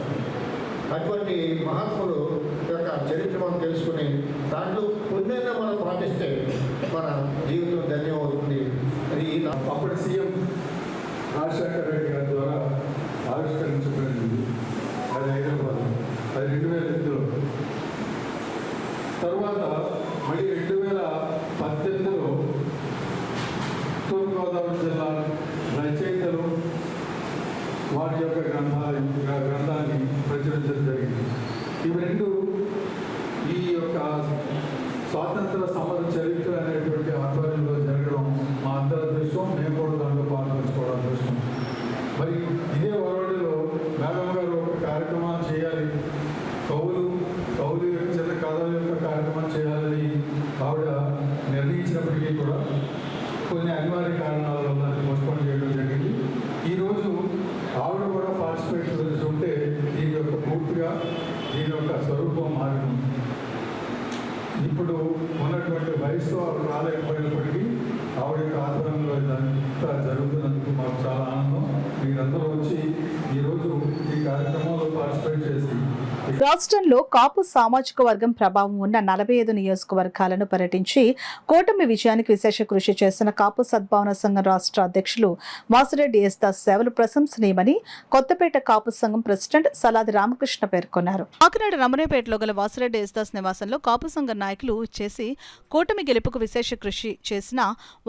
Speaker 6: అటువంటి మహాత్ములు యొక్క చరిత్ర మనం తెలుసుకుని దాంట్లో కొన్నైనా మనం పాటిస్తే మన జీవితం ధన్యమవుతుంది. అది
Speaker 13: అప్పటి సీఎం రాజశేఖర్ రెడ్డి గారి ద్వారా ఆవిష్కరించబడింది. అది హైదరాబాద్, అది 2002లో. తర్వాత మళ్ళీ 2018లో తూర్పుగోదావరి జిల్లా రచయితలు వారి యొక్క గ్రంథాన్ని ప్రచురించడం జరిగింది. ఇవి రెండు ఈ యొక్క స్వాతంత్ర సమర చరిత్ర అనేటువంటి ఆధ్వర్యంలో జరగడం మా అందరి అదృష్టం. మేము కూడా దాంట్లో పాల్గొంచుకోవడం అదృష్టం. మరి ఇదే వరవడిలో మేడం గారు ఒక కార్యక్రమాలు చేయాలి, కవులు చిన్న కథల యొక్క కార్యక్రమం చేయాలని ఆవిడ నిర్ణయించినప్పటికీ కూడా కొన్ని అనివార్య కారణాల వల్ల పోస్ట్పోన్ చేయడం జరిగింది. ఈరోజు ఆవిడ కూడా పార్టిసిపేట్ చేసి ఉంటే దీని యొక్క పూర్తిగా దీని యొక్క స్వరూపం మారింది. ఇప్పుడు ఉన్నటువంటి వయసులో ఆవిడ రాలేకపోయినప్పటికీ ఆవిడ యొక్క ఆధ్వర్యంలో ఇదంతా జరుగుతున్నందుకు మాకు చాలా ఆనందం. మీరందరూ వచ్చి ఈరోజు ఈ కార్యక్రమంలో పార్టిసిపేట్ చేసి
Speaker 4: రాష్ట్రంలో కాపు సామాజిక వర్గం ప్రభావం ఉన్న 45 నియోజకవర్గాలను పర్యటించి కూటమి విజయానికి విశేష కృషి చేసిన కాపు సద్భావన సంఘం రాష్ట్ర అధ్యక్షులు వాసిరెడ్డి యేసుదాస్ సేవలు ప్రశంసనీయమని కొత్తపేట కాపు సంఘం ప్రెసిడెంట్ సలాది రామకృష్ణ పేర్కొన్నారు.
Speaker 1: కాకినాడ రమణేపేటలో గల వాసిరెడ్డి యేసుదాస్ నివాసంలో కాపు సంఘం నాయకులు చేసి కూటమి గెలుపుకు విశేష కృషి చేసిన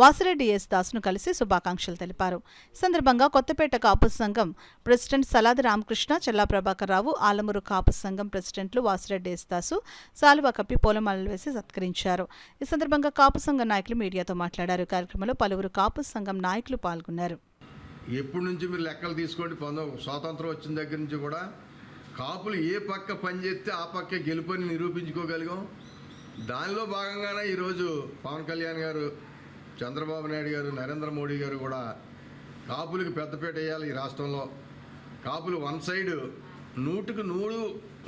Speaker 1: వాసిరెడ్డి యేసుదాస్ను కలిసి శుభాకాంక్షలు తెలిపారు. ఈ సందర్భంగా కొత్తపేట కాపు సంఘం ప్రెసిడెంట్ సలాది రామకృష్ణ, చెల్లా ప్రభాకర్ రావు, ఆలమూరు కాపు సంఘం ప్రెసిడెంట్లు వాసిరెడ్డి యేసుదాసు సాలువా కప్పి పూలమాలలు వేసి సత్కరించారు. ఈ సందర్భంగా కాపు సంఘం నాయకులు మీడియాతో మాట్లాడారు. కార్యక్రమంలో పలువురు కాపు సంఘం నాయకులు పాల్గొన్నారు.
Speaker 14: ఎప్పటి నుంచి మీరు లెక్కలు తీసుకోండి, స్వాతంత్రం వచ్చిన దగ్గర నుంచి కూడా కాపులు ఏ పక్క పనిచేస్తే ఆ పక్కే గెలుపని నిరూపించుకోగలిగాం. దానిలో భాగంగానే ఈరోజు పవన్ కళ్యాణ్ గారు, చంద్రబాబు నాయుడు గారు, నరేంద్ర మోడీ గారు కూడా కాపులకు పెద్దపీట వేయాలి. ఈ రాష్ట్రంలో కాపులు వన్ సైడ్ 100కు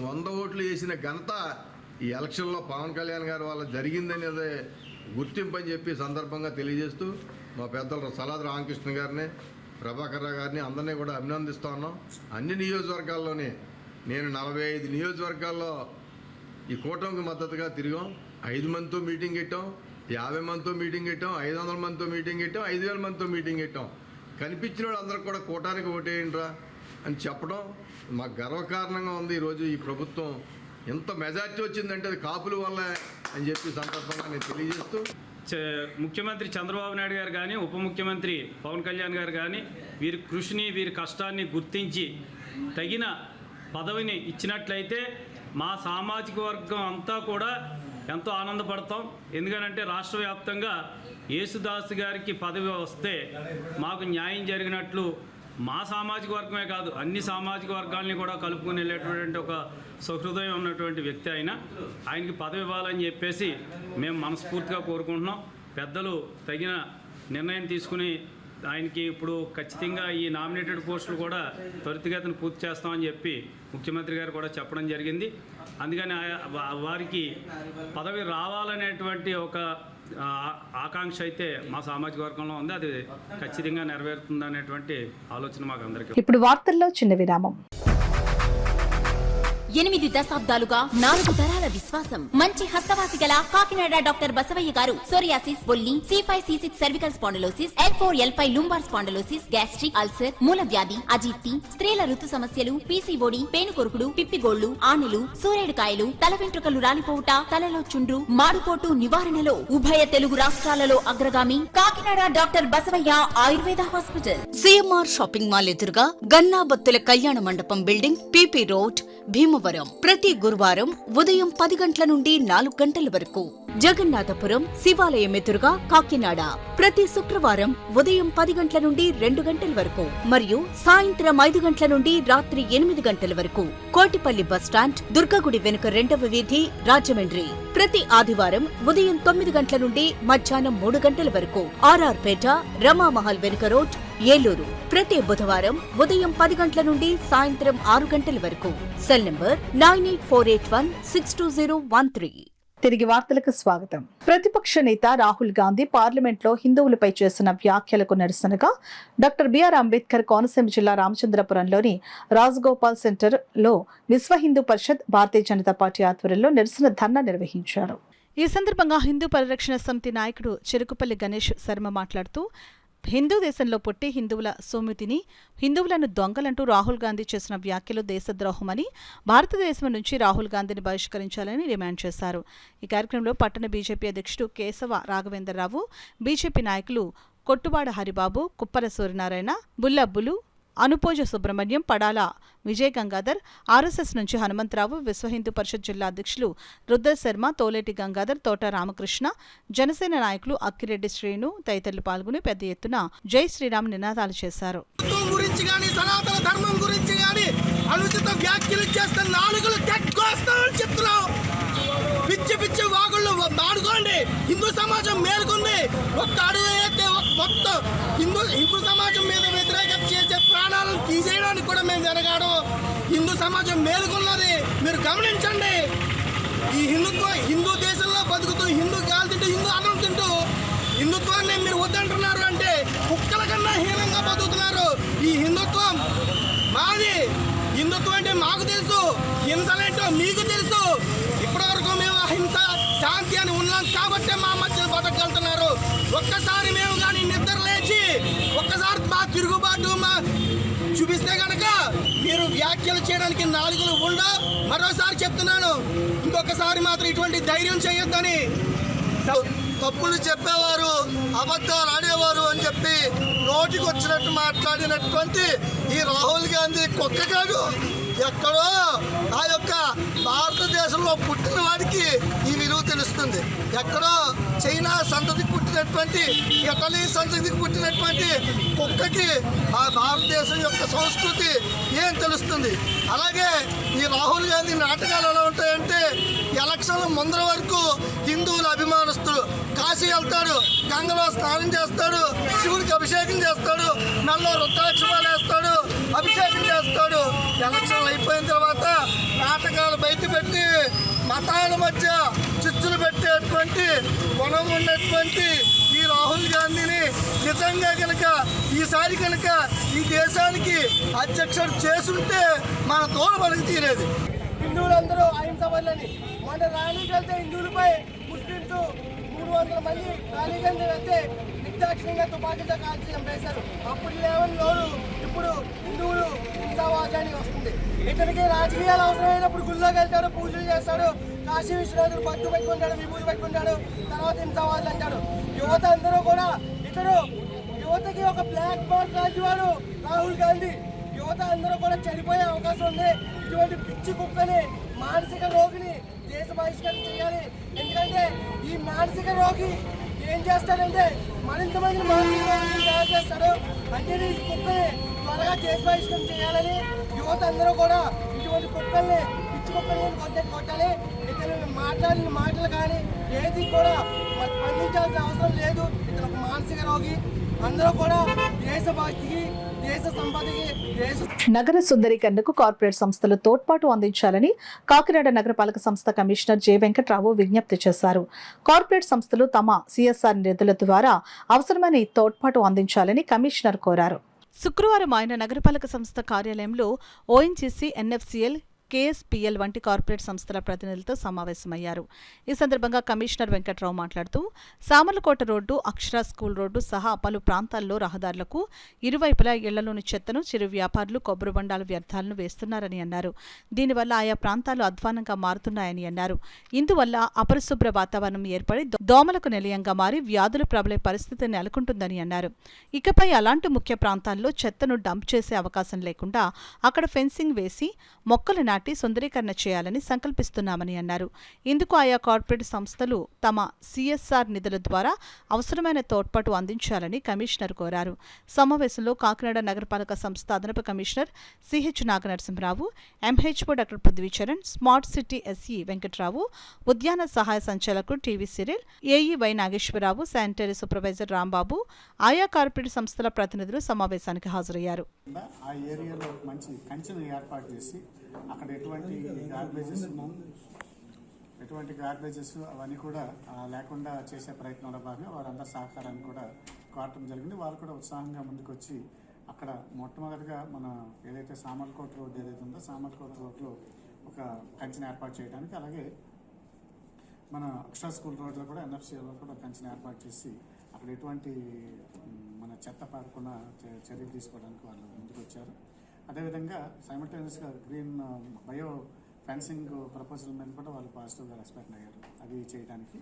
Speaker 14: 100 ఓట్లు వేసిన ఘనత ఈ ఎలక్షన్లో పవన్ కళ్యాణ్ గారి వల్ల జరిగిందనేది గుర్తింపు అని చెప్పి సందర్భంగా తెలియజేస్తూ మా పెద్దలు సలాది రామకృష్ణ గారిని, ప్రభాకర్ రావు గారిని అందరినీ కూడా అభినందిస్తూ ఉన్నాం. అన్ని నియోజకవర్గాల్లోనే నేను 45 నియోజకవర్గాల్లో ఈ కూటమికి మద్దతుగా తిరిగాం. 5 మందితో మీటింగ్ పెట్టాం, 50 మందితో మీటింగ్ పెట్టాం, 500 మందితో మీటింగ్ పెట్టాం, 5000 మందితో మీటింగ్ పెట్టాం. కనిపించిన వాళ్ళు అందరూ కూడా కూటానికి ఓటేయండిరా అని చెప్పడం మాకు గర్వకారణంగా ఉంది. ఈరోజు ఈ ప్రభుత్వం ఎంత మెజార్టీ వచ్చిందంటే అది కాపుల వల్లే అని చెప్పి సందర్భంగా నేను తెలియజేస్తూ,
Speaker 15: ముఖ్యమంత్రి చంద్రబాబు నాయుడు గారు కానీ, ఉప ముఖ్యమంత్రి పవన్ కళ్యాణ్ గారు కానీ వీరి కృషిని, వీరి కష్టాన్ని గుర్తించి తగిన పదవిని ఇచ్చినట్లయితే మా సామాజిక వర్గం అంతా కూడా ఎంతో ఆనందపడతాం. ఎందుకనంటే రాష్ట్ర వ్యాప్తంగా యేసుదాస్ గారికి పదవి వస్తే మాకు న్యాయం జరిగినట్లు మా సామాజిక వర్గమే కాదు అన్ని సామాజిక వర్గాల్ని కూడా కలుపుకొని వెళ్ళేటువంటి ఒక సహృదయం ఉన్నటువంటి వ్యక్తి ఆయనకి పదవి ఇవ్వాలని చెప్పేసి మేము మనస్ఫూర్తిగా కోరుకుంటున్నాం. పెద్దలు తగిన నిర్ణయం తీసుకుని ఆయనకి ఇప్పుడు ఖచ్చితంగా ఈ నామినేటెడ్ పోస్టులు కూడా త్వరితగతిన పూర్తి చేస్తామని చెప్పి ముఖ్యమంత్రి గారు కూడా చెప్పడం జరిగింది. అందుకని వారికి పదవి రావాలనేటువంటి ఒక ఆకాంక్ష అయితే మా సామాజిక వర్గంలో ఉంది. అది ఖచ్చితంగా నెరవేరుతుంది అనేటువంటి ఆలోచన మాకు అందరికీ.
Speaker 4: ఇప్పుడు వార్తల్లో చిన్న విరామం.
Speaker 2: 8 దశాబ్దాలుగా 4 తరాల విశ్వాసం. మంచి హస్తవాసి గల కాకినాడ డాక్టర్ బసవయ్య గారు సోరియాసిస్, బొల్లి, C5C6 cervical spondylosis, L4L5 lumbar spondylosis, gastric ulcer, మూల వ్యాధి, అజీర్తి, స్త్రీల ఋతు సమస్యలు, PCOD, పేనుకొరుకుడు, పిప్పిగోళ్లు, ఆనెలు, సూరేడుకాయలు, తల వెంట్రుకలు రాలిపోవుట, తలలో చుండ్రు, మాడుకోటు నివారణలో ఉభయ తెలుగు రాష్ట్రాలలో అగ్రగామి Kakinada doctor Basavaiah Ayurveda hospital.
Speaker 3: CMR shopping mall ఎదురుగా గన్నాబత్తుల కళ్యాణ మండపం బిల్డింగ్, PP రోడ్, భీమవరం. ప్రతి గురువారం ఉదయం 10 గంటల నుండి 4 గంటల వరకు. జగన్నాథపురం శివాలయం ఎదురుగా కాకినాడ ప్రతి శుక్రవారం ఉదయం 10 గంటల నుండి 2 గంటల వరకు మరియు సాయంత్రం 5 గంటల నుండి రాత్రి 8 గంటల వరకు. కోటిపల్లి బస్టాండ్, దుర్గగుడి వెనుక 2వ వీధి, రాజమండ్రి ప్రతి ఆదివారం ఉదయం 9 గంటల నుండి మధ్యాహ్నం 3 గంటల వరకు. RR పేట, రమామహల్ వెనుక రోడ్, ఏలూరు ప్రతి బుధవారం ఉదయం 10 గంటల నుండి సాయంత్రం 6 గంటల వరకు. Cell number 9848162013.
Speaker 4: తిరిగి వార్తలకు స్వాగతం. ప్రతిపక్ష నేత రాహుల్ గాంధీ పార్లమెంట్లో హిందువులపై చేసిన వ్యాఖ్యలకు నిరసనగా డాక్టర్ బిఆర్ అంబేద్కర్ కోనసీమ జిల్లా రామచంద్రపురంలోని రాజగోపాల్ సెంటర్లో విశ్వ హిందూ పరిషత్, భారతీయ జనతా పార్టీ ఆధ్వర్యంలో నిరసన ధర్నా నిర్వహించారు.
Speaker 1: ఈ సందర్భంగా హిందూ పరిరక్షణ సమితి నాయకుడు చెరుకుపల్లి గణేష్ శర్మ మాట్లాడుతూ హిందూ దేశంలో పుట్టి హిందువుల సోమితిని, హిందువులను దొంగలంటూ రాహుల్ గాంధీ చేసిన వ్యాఖ్యలు దేశద్రోహమని, భారతదేశం నుంచి రాహుల్ గాంధీని బహిష్కరించాలని డిమాండ్ చేశారు. ఈ కార్యక్రమంలో పట్టణ బీజేపీ అధ్యక్షుడు కేశవ రాఘవేంద్రరావు, బీజేపీ నాయకులు కొట్టువాడ హరిబాబు, కుప్పర సూర్యనారాయణ, బుల్లబ్బులు, అనుపోజ సుబ్రహ్మణ్యం, పడాల విజయ్ గంగాధర్, ఆర్ఎస్ఎస్ నుంచి హనుమంతరావు, విశ్వ హిందూ పరిషత్ జిల్లా అధ్యక్షులు రుద్ర శర్మ, తోలేటి గంగాధర్, తోట రామకృష్ణ, జనసేన నాయకులు అక్కిరెడ్డి శ్రీను తదితరులు పాల్గొని పెద్ద ఎత్తున జై శ్రీరామ్ నినాదాలు చేశారు.
Speaker 7: గురించి గాని, సనాతన ధర్మం గురించి గాని అనుచిత వ్యాఖ్యలు చేస్తే నాలుగులు తెగ్గొస్తామని చెప్తున్నాం. పిచ్చి పిచ్చి వాగుళ్ళు మాడుకోండి. హిందూ సమాజం మేలుకుంది. ఒక్క అడుగు అయితే మొత్తం హిందూ సమాజం మీద వ్యతిరేకత చేసే ప్రాణాలను తీసేయడానికి కూడా మేము వెనకాడం. హిందూ సమాజం మేలుకున్నది మీరు గమనించండి. ఈ హిందూ దేశంలో బతుకుతూ, హిందూ గాలి తింటూ, హిందూ అన్నం తింటూ హిందుత్వాన్ని మీరు వద్దంటున్నారు అంటే కుక్కల కన్నా హీనంగా బతుకుతున్నారు. ఈ హిందుత్వం మాది. హిందుత్వం అంటే మాకు తెలుసు, హింసలేంటో మీకు తెలుసు. ఇప్పటివరకు మేము అహింస, శాంతి అని ఉన్నాం కాబట్టే మా మధ్య బతకగలుగుతున్నారు. ఒక్కసారి మేము కానీ నిద్ర లేచి ఒక్కసారి మా తిరుగుబాటు మా చూపిస్తే కనుక మీరు వ్యాఖ్యలు చేయడానికి నాలుగులు ఉండవు. మరోసారి చెప్తున్నాను, ఇంకొకసారి మాత్రం ఇటువంటి ధైర్యం చేయొద్దని. తప్పులు చెప్పేవారు, అబద్ధాలు ఆడేవారు అని చెప్పి నోటికి వచ్చినట్టు మాట్లాడినటువంటి ఈ రాహుల్ గాంధీ కుక్క కాదు. ఎక్కడో ఆ యొక్క భారతదేశంలో పుట్టిన వాడికి ఈ విలువ తెలుస్తుంది. ఎక్కడో చైనా సంతతికి పుట్టినటువంటి, ఇటలీ సంతతికి పుట్టినటువంటి కుక్కకి ఆ భారతదేశం యొక్క సంస్కృతి ఏం తెలుస్తుంది. అలాగే ఈ రాహుల్ గాంధీ నాటకాలు ఎలా ఉంటాయంటే, ఎలక్షన్ల ముందర వరకు హిందువుల అభిమానస్తుడు కాశీ వెళ్తాడు, గంగలో స్నానం చేస్తాడు, శివుడికి అభిషేకం చేస్తాడు, మెల్లో రుద్రాక్షమాలు వేస్తాడు, అభిషేకం చేస్తాడు. ఎలక్షన్లు అయిపోయిన తర్వాత నాటకాలు బయట పెట్టి
Speaker 16: మతాల మధ్య చిచ్చులు పెట్టేటువంటి గుణం ఉన్నటువంటి ఈ రాహుల్ గాంధీని నిజంగా కనుక ఈసారి కనుక ఈ దేశానికి అధ్యక్షుడు చేసుంటే మన తోడు మనకు తీరేది. హిందువులందరూ అహింసవల్లని మన ర్యాలీకి వెళ్తే హిందువులపై ముస్లింస్ 300 మంది ర్యాలీకి వెళ్తే నిర్దాక్షిణ్యంగా తుపాకీతో కాల్చి చంపేశారు. అప్పుడు లేవని నోరు ఇప్పుడు హిందువులు హింసావాదానికి వస్తుంది. ఇతనికి రాజకీయాలు అవసరమైనప్పుడు గుళ్ళోకి వెళ్తాడు, పూజలు చేస్తాడు, కాశీ విశ్వనాథుడు పట్టు పెట్టుకుంటాడు, విభూతి పెట్టుకుంటాడు, తర్వాత హింసావాదులు అంటాడు. యువత అందరూ కూడా ఇతడు యువతకి ఒక బ్లాక్ మార్క్ లాంటి వాడు రాహుల్ గాంధీ. యువత అందరూ కూడా చనిపోయే అవకాశం ఉంది. ఇటువంటి పిచ్చి కుక్కని మానసిక రోగిని దేశ బహిష్కరణ చేయాలి. ఎందుకంటే ఈ మానసిక రోగి ఏం చేస్తాడంటే మరింత మంది మానసిక రోగిని తయారు చేస్తాడు. అంటే ఈ కుక్కని త్వరగా దేశ బహిష్కరణ చేయాలని యువత అందరూ కూడా ఇటువంటి కుక్కల్ని పిచ్చి కుక్కని కొట్టాలి. ఇతను మాట్లాడిన మాటలు కానీ ఏది కూడా స్పందించాల్సిన అవసరం లేదు. ఇతను ఒక మానసిక రోగి. అందరూ కూడా దేశభక్తికి, దేశ సంపదకి,
Speaker 4: నగర సుందరీకరణకు కార్పొరేట్ సంస్థలు తోడ్పాటు అందించాలని కాకినాడ నగరపాలక సంస్థ కమిషనర్ జె వెంకట్రావు విజ్ఞప్తి చేశారు. కార్పొరేట్ సంస్థలు తమ సిఎస్ఆర్ నిధుల ద్వారా అవసరమైన ఈ తోడ్పాటు అందించాలని కమిషనర్ కోరారు.
Speaker 1: శుక్రవారం ఆయన నగరపాలక సంస్థ కార్యాలయంలో ఓఎన్జీసీ, ఎన్ఎఫ్సిఎల్, కేఎస్పీఎల్ వంటి కార్పొరేట్ సంస్థల ప్రతినిధులతో సమావేశమయ్యారు. ఈ సందర్భంగా కమిషనర్ వెంకట్రావు మాట్లాడుతూ సామర్లకోట రోడ్డు, అక్షర స్కూల్ రోడ్డు సహా పలు ప్రాంతాల్లో రహదారులకు ఇరువైపులా ఇళ్లలోని చెత్తను చిరు వ్యాపారులు కొబ్బరి బండాల వ్యర్థాలను వేస్తున్నారని అన్నారు. దీనివల్ల ఆయా ప్రాంతాలు అధ్వానంగా మారుతున్నాయని అన్నారు. ఇందువల్ల అపరిశుభ్ర వాతావరణం ఏర్పడి దోమలకు నిలయంగా మారి వ్యాధులు ప్రబలే పరిస్థితి నెలకొంటుందని అన్నారు. ఇకపై అలాంటి ముఖ్య ప్రాంతాల్లో చెత్తను డంప్ చేసే అవకాశం లేకుండా అక్కడ ఫెన్సింగ్ వేసి మొక్కలు నాటి సుందరీకరణ చేయాలని సంకల్పిస్తున్నామని అన్నారు. ఇందుకు ఆయా కార్పొరేట్ సంస్థలు తమ సిఎస్ఆర్ నిధుల ద్వారా అవసరమైన తోడ్పాటు అందించాలని కమిషనర్ కోరారు. సమావేశంలో కాకినాడ నగరపాలక సంస్థ అదనపు commissioner CH Naganarasimharao, MHO doctor Prithvicharan, smart city SE Venkatrao, ఉద్యాన సహాయ సంచాలకుడు TV Cyril, AE Y Nageswararao, sanitary supervisor Rambabu, ఆయా కార్పొరేట్ సంస్థల ప్రతినిధులు సమావేశానికి హాజరయ్యారు.
Speaker 8: ఆ ఏరియాలో మంచి కంచెను ఏర్పాటు చేసి అక్కడ ఎటువంటి గార్బేజెస్ అవన్నీ కూడా లేకుండా చేసే ప్రయత్నంలో భాగంగా వారందరి సహకారాన్ని కూడా కోరటం జరిగింది. వారు కూడా ఉత్సాహంగా ముందుకు వచ్చి అక్కడ మొట్టమొదటిగా మన ఏదైతే సామర్లకోట రోడ్డు ఏదైతే ఉందో సామర్లకోట రోడ్లో ఒక కంచెను ఏర్పాటు చేయడానికి, అలాగే మన అక్షర స్కూల్ రోడ్లో కూడా ఎన్ఎఫ్సిఎల్లో కూడా కంచెను ఏర్పాటు చేసి అక్కడ ఎటువంటి మన చెత్త పారకుండా చర్యలు తీసుకోవడానికి వాళ్ళు ముందుకు వచ్చారు. అదేవిధంగా సైమల్టేనియస్గా గ్రీన్ బయో ఫెన్సింగ్ ప్రపోజల్ మీద కూడా వాళ్ళు పాజిటివ్గా రెస్పెక్ట్ అయ్యారు అవి చేయడానికి.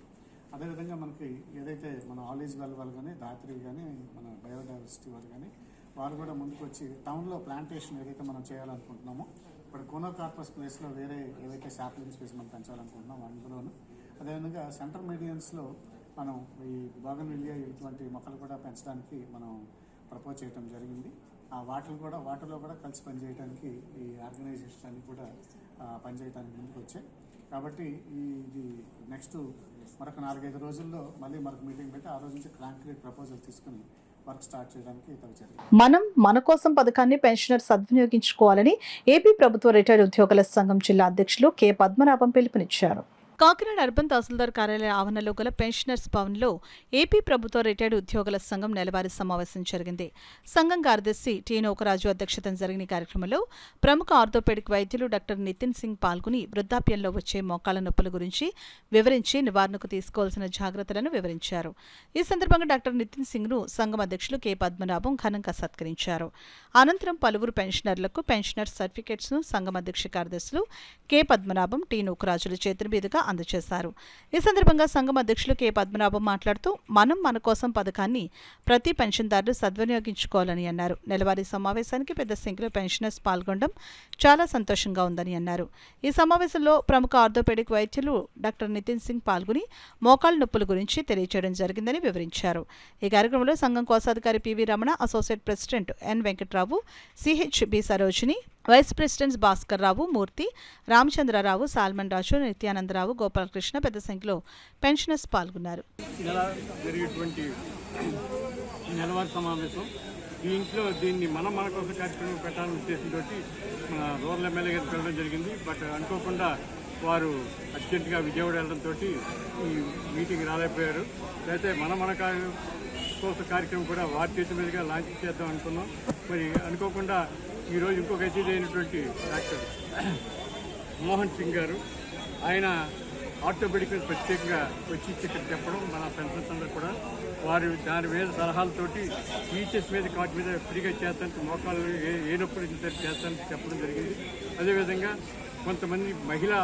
Speaker 8: అదేవిధంగా మనకి ఏదైతే మన ఆల్ ఈజ్ వెల్ వాళ్ళు కానీ, ధాత్రి కానీ, మన బయోడైవర్సిటీ వాళ్ళు కానీ వారు కూడా ముందుకు వచ్చి టౌన్లో ప్లాంటేషన్ ఏదైతే మనం చేయాలనుకుంటున్నామో, ఇప్పుడు కోనో కార్పస్ ప్లేస్లో వేరే ఏవైతే శాప్లింగ్ స్పేస్ మనం పెంచాలనుకుంటున్నామో అందులోను, అదేవిధంగా సెంటర్ మీడియన్స్లో మనం ఈ బోగన్విల్లియా ఇటువంటి మొక్కలు కూడా పెంచడానికి మనం ప్రపోజ్ చేయడం జరిగింది. వాటిలో కూడా కలిసి పనిచేయడానికి ఈ ఆర్గనైజేషన్ అన్ని కూడా పనిచేయడానికి ముందుకు వచ్చాయి. కాబట్టి ఇది నెక్స్ట్ మరొక 4-5 రోజుల్లో మళ్ళీ మరొక మీటింగ్ పెట్టి ఆ రోజు నుంచి కాంక్రీట్ ప్రపోజల్ తీసుకుని వర్క్ స్టార్ట్ చేయడానికి తగ్గుతుంది.
Speaker 4: మనం మన కోసం పథకాన్ని పెన్షనర్ సద్వినియోగించుకోవాలని ఏపీ ప్రభుత్వ రిటైర్డ్ ఉద్యోగుల సంఘం జిల్లా అధ్యక్షులు కె పద్మనాభం పిలుపునిచ్చారు. కాకినాడ అర్బన్ తహసీల్దార్ కార్యాలయ ఆవరణలో గల పెన్షనర్స్ భవన్లో ఏపీ ప్రభుత్వ రిటైర్డ్ ఉద్యోగుల సంఘం నెలవారీ సమావేశం జరిగింది. సంఘం కార్యదర్శి టి నోకరాజు అధ్యక్షతన జరిగిన కార్యక్రమంలో ప్రముఖ ఆర్థోపెడిక్ వైద్యులు డాక్టర్ నితిన్ సింగ్ పాల్గొని వృద్ధాప్యంలో వచ్చే మోకాళ్ల నొప్పుల గురించి వివరించి నివారణకు తీసుకోవాల్సిన జాగ్రత్తలను వివరించారు. ఈ సందర్భంగా డాక్టర్ నితిన్ సింగ్ ను సంఘం అధ్యక్షులు కె పద్మనాభం ఘనంగా సత్కరించారు. అనంతరం పలువురు పెన్షనర్లకు పెన్షనర్ సర్టిఫికెట్స్ ను సంఘం అధ్యక్ష కార్యదర్శులు కె పద్మనాభం, టి నోకరాజుల చేతుల మీదుగా అందజేశారు. ఈ సందర్భంగా సంఘం అధ్యక్షులు కె పద్మనాభం మాట్లాడుతూ మనం మన కోసం పథకాన్ని ప్రతి పెన్షన్దారులు సద్వినియోగించుకోవాలని అన్నారు. నెలవారీ సమావేశానికి పెద్ద సంఖ్యలో పెన్షనర్స్ పాల్గొనడం చాలా సంతోషంగా ఉందని అన్నారు. ఈ సమావేశంలో ప్రముఖ ఆర్థోపెడిక్ వైద్యులు డాక్టర్ నితిన్ సింగ్ పాల్గొని మోకాళ్ల నొప్పుల గురించి తెలియజేయడం జరిగిందని వివరించారు. ఈ కార్యక్రమంలో సంఘం కోశాధికారి PV Ramana, associate president N Venkatrao, CH B Sarojini, vice presidents Bhaskar Rao, Murthy, Ramachandrarao, Solomon Raju, Nityanandarao, Gopalakrishna పెద్ద సంఖ్యలో పెన్షనర్స్ పాల్గొన్నారు.
Speaker 17: నెలవారీ సమావేశం ఈ ఇంట్లో దీన్ని మన కోసం కార్యక్రమం పెట్టాలనే ఉద్దేశంతో రూరల్ ఎమ్మెల్యే గారు పెట్టడం జరిగింది. బట్ అనుకోకుండా వారు అర్జెంటుగా విజయవాడ వెళ్ళడంతో ఈ మీటింగ్ రాలేకపోయారు. అయితే మన కోసం కార్యక్రమం కూడా వారి చేతి మీదుగా లాంచ్ చేద్దాం అనుకున్నాం. మరి అనుకోకుండా ఈరోజు ఇంకొక అతిథి అయినటువంటి డాక్టర్ మోహన్ సింగ్ గారు, ఆయన ఆర్థోపెడిక్ ప్రత్యేకంగా వచ్చి ఇక్కడ చెప్పడం, మన పెన్షన్స్ అందరూ కూడా వారి దాని మీద సలహాలతోటి టీచర్స్ మీద కాటి మీద ఫ్రీగా చేస్తానికి మోకాలు ఏ నొప్పులు చేస్తానికి చెప్పడం జరిగింది. అదేవిధంగా కొంతమంది మహిళా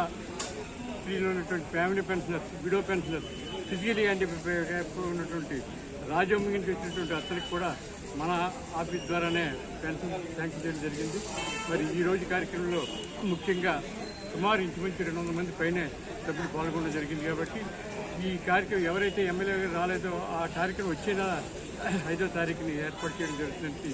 Speaker 17: స్త్రీలో ఉన్నటువంటి family pensioners, widow pensioners, physically handicap ఉన్నటువంటి రాజ్యాంగం నుంచి వచ్చినటువంటి అతనికి కూడా మన ఆఫీస్ ద్వారానే పెన్షన్ శాంక్షన్ చేయడం జరిగింది. మరి ఈరోజు కార్యక్రమంలో ముఖ్యంగా సుమారు ఇంచుమించు 200 మంది పైనే సభ్యులు పాల్గొనడం జరిగింది. కాబట్టి ఈ కార్యక్రమం ఎవరైతే ఎమ్మెల్యే గారు రాలేదో ఆ కార్యక్రమం వచ్చే నెల 5వ తారీఖుని ఏర్పాటు చేయడం జరుగుతుందని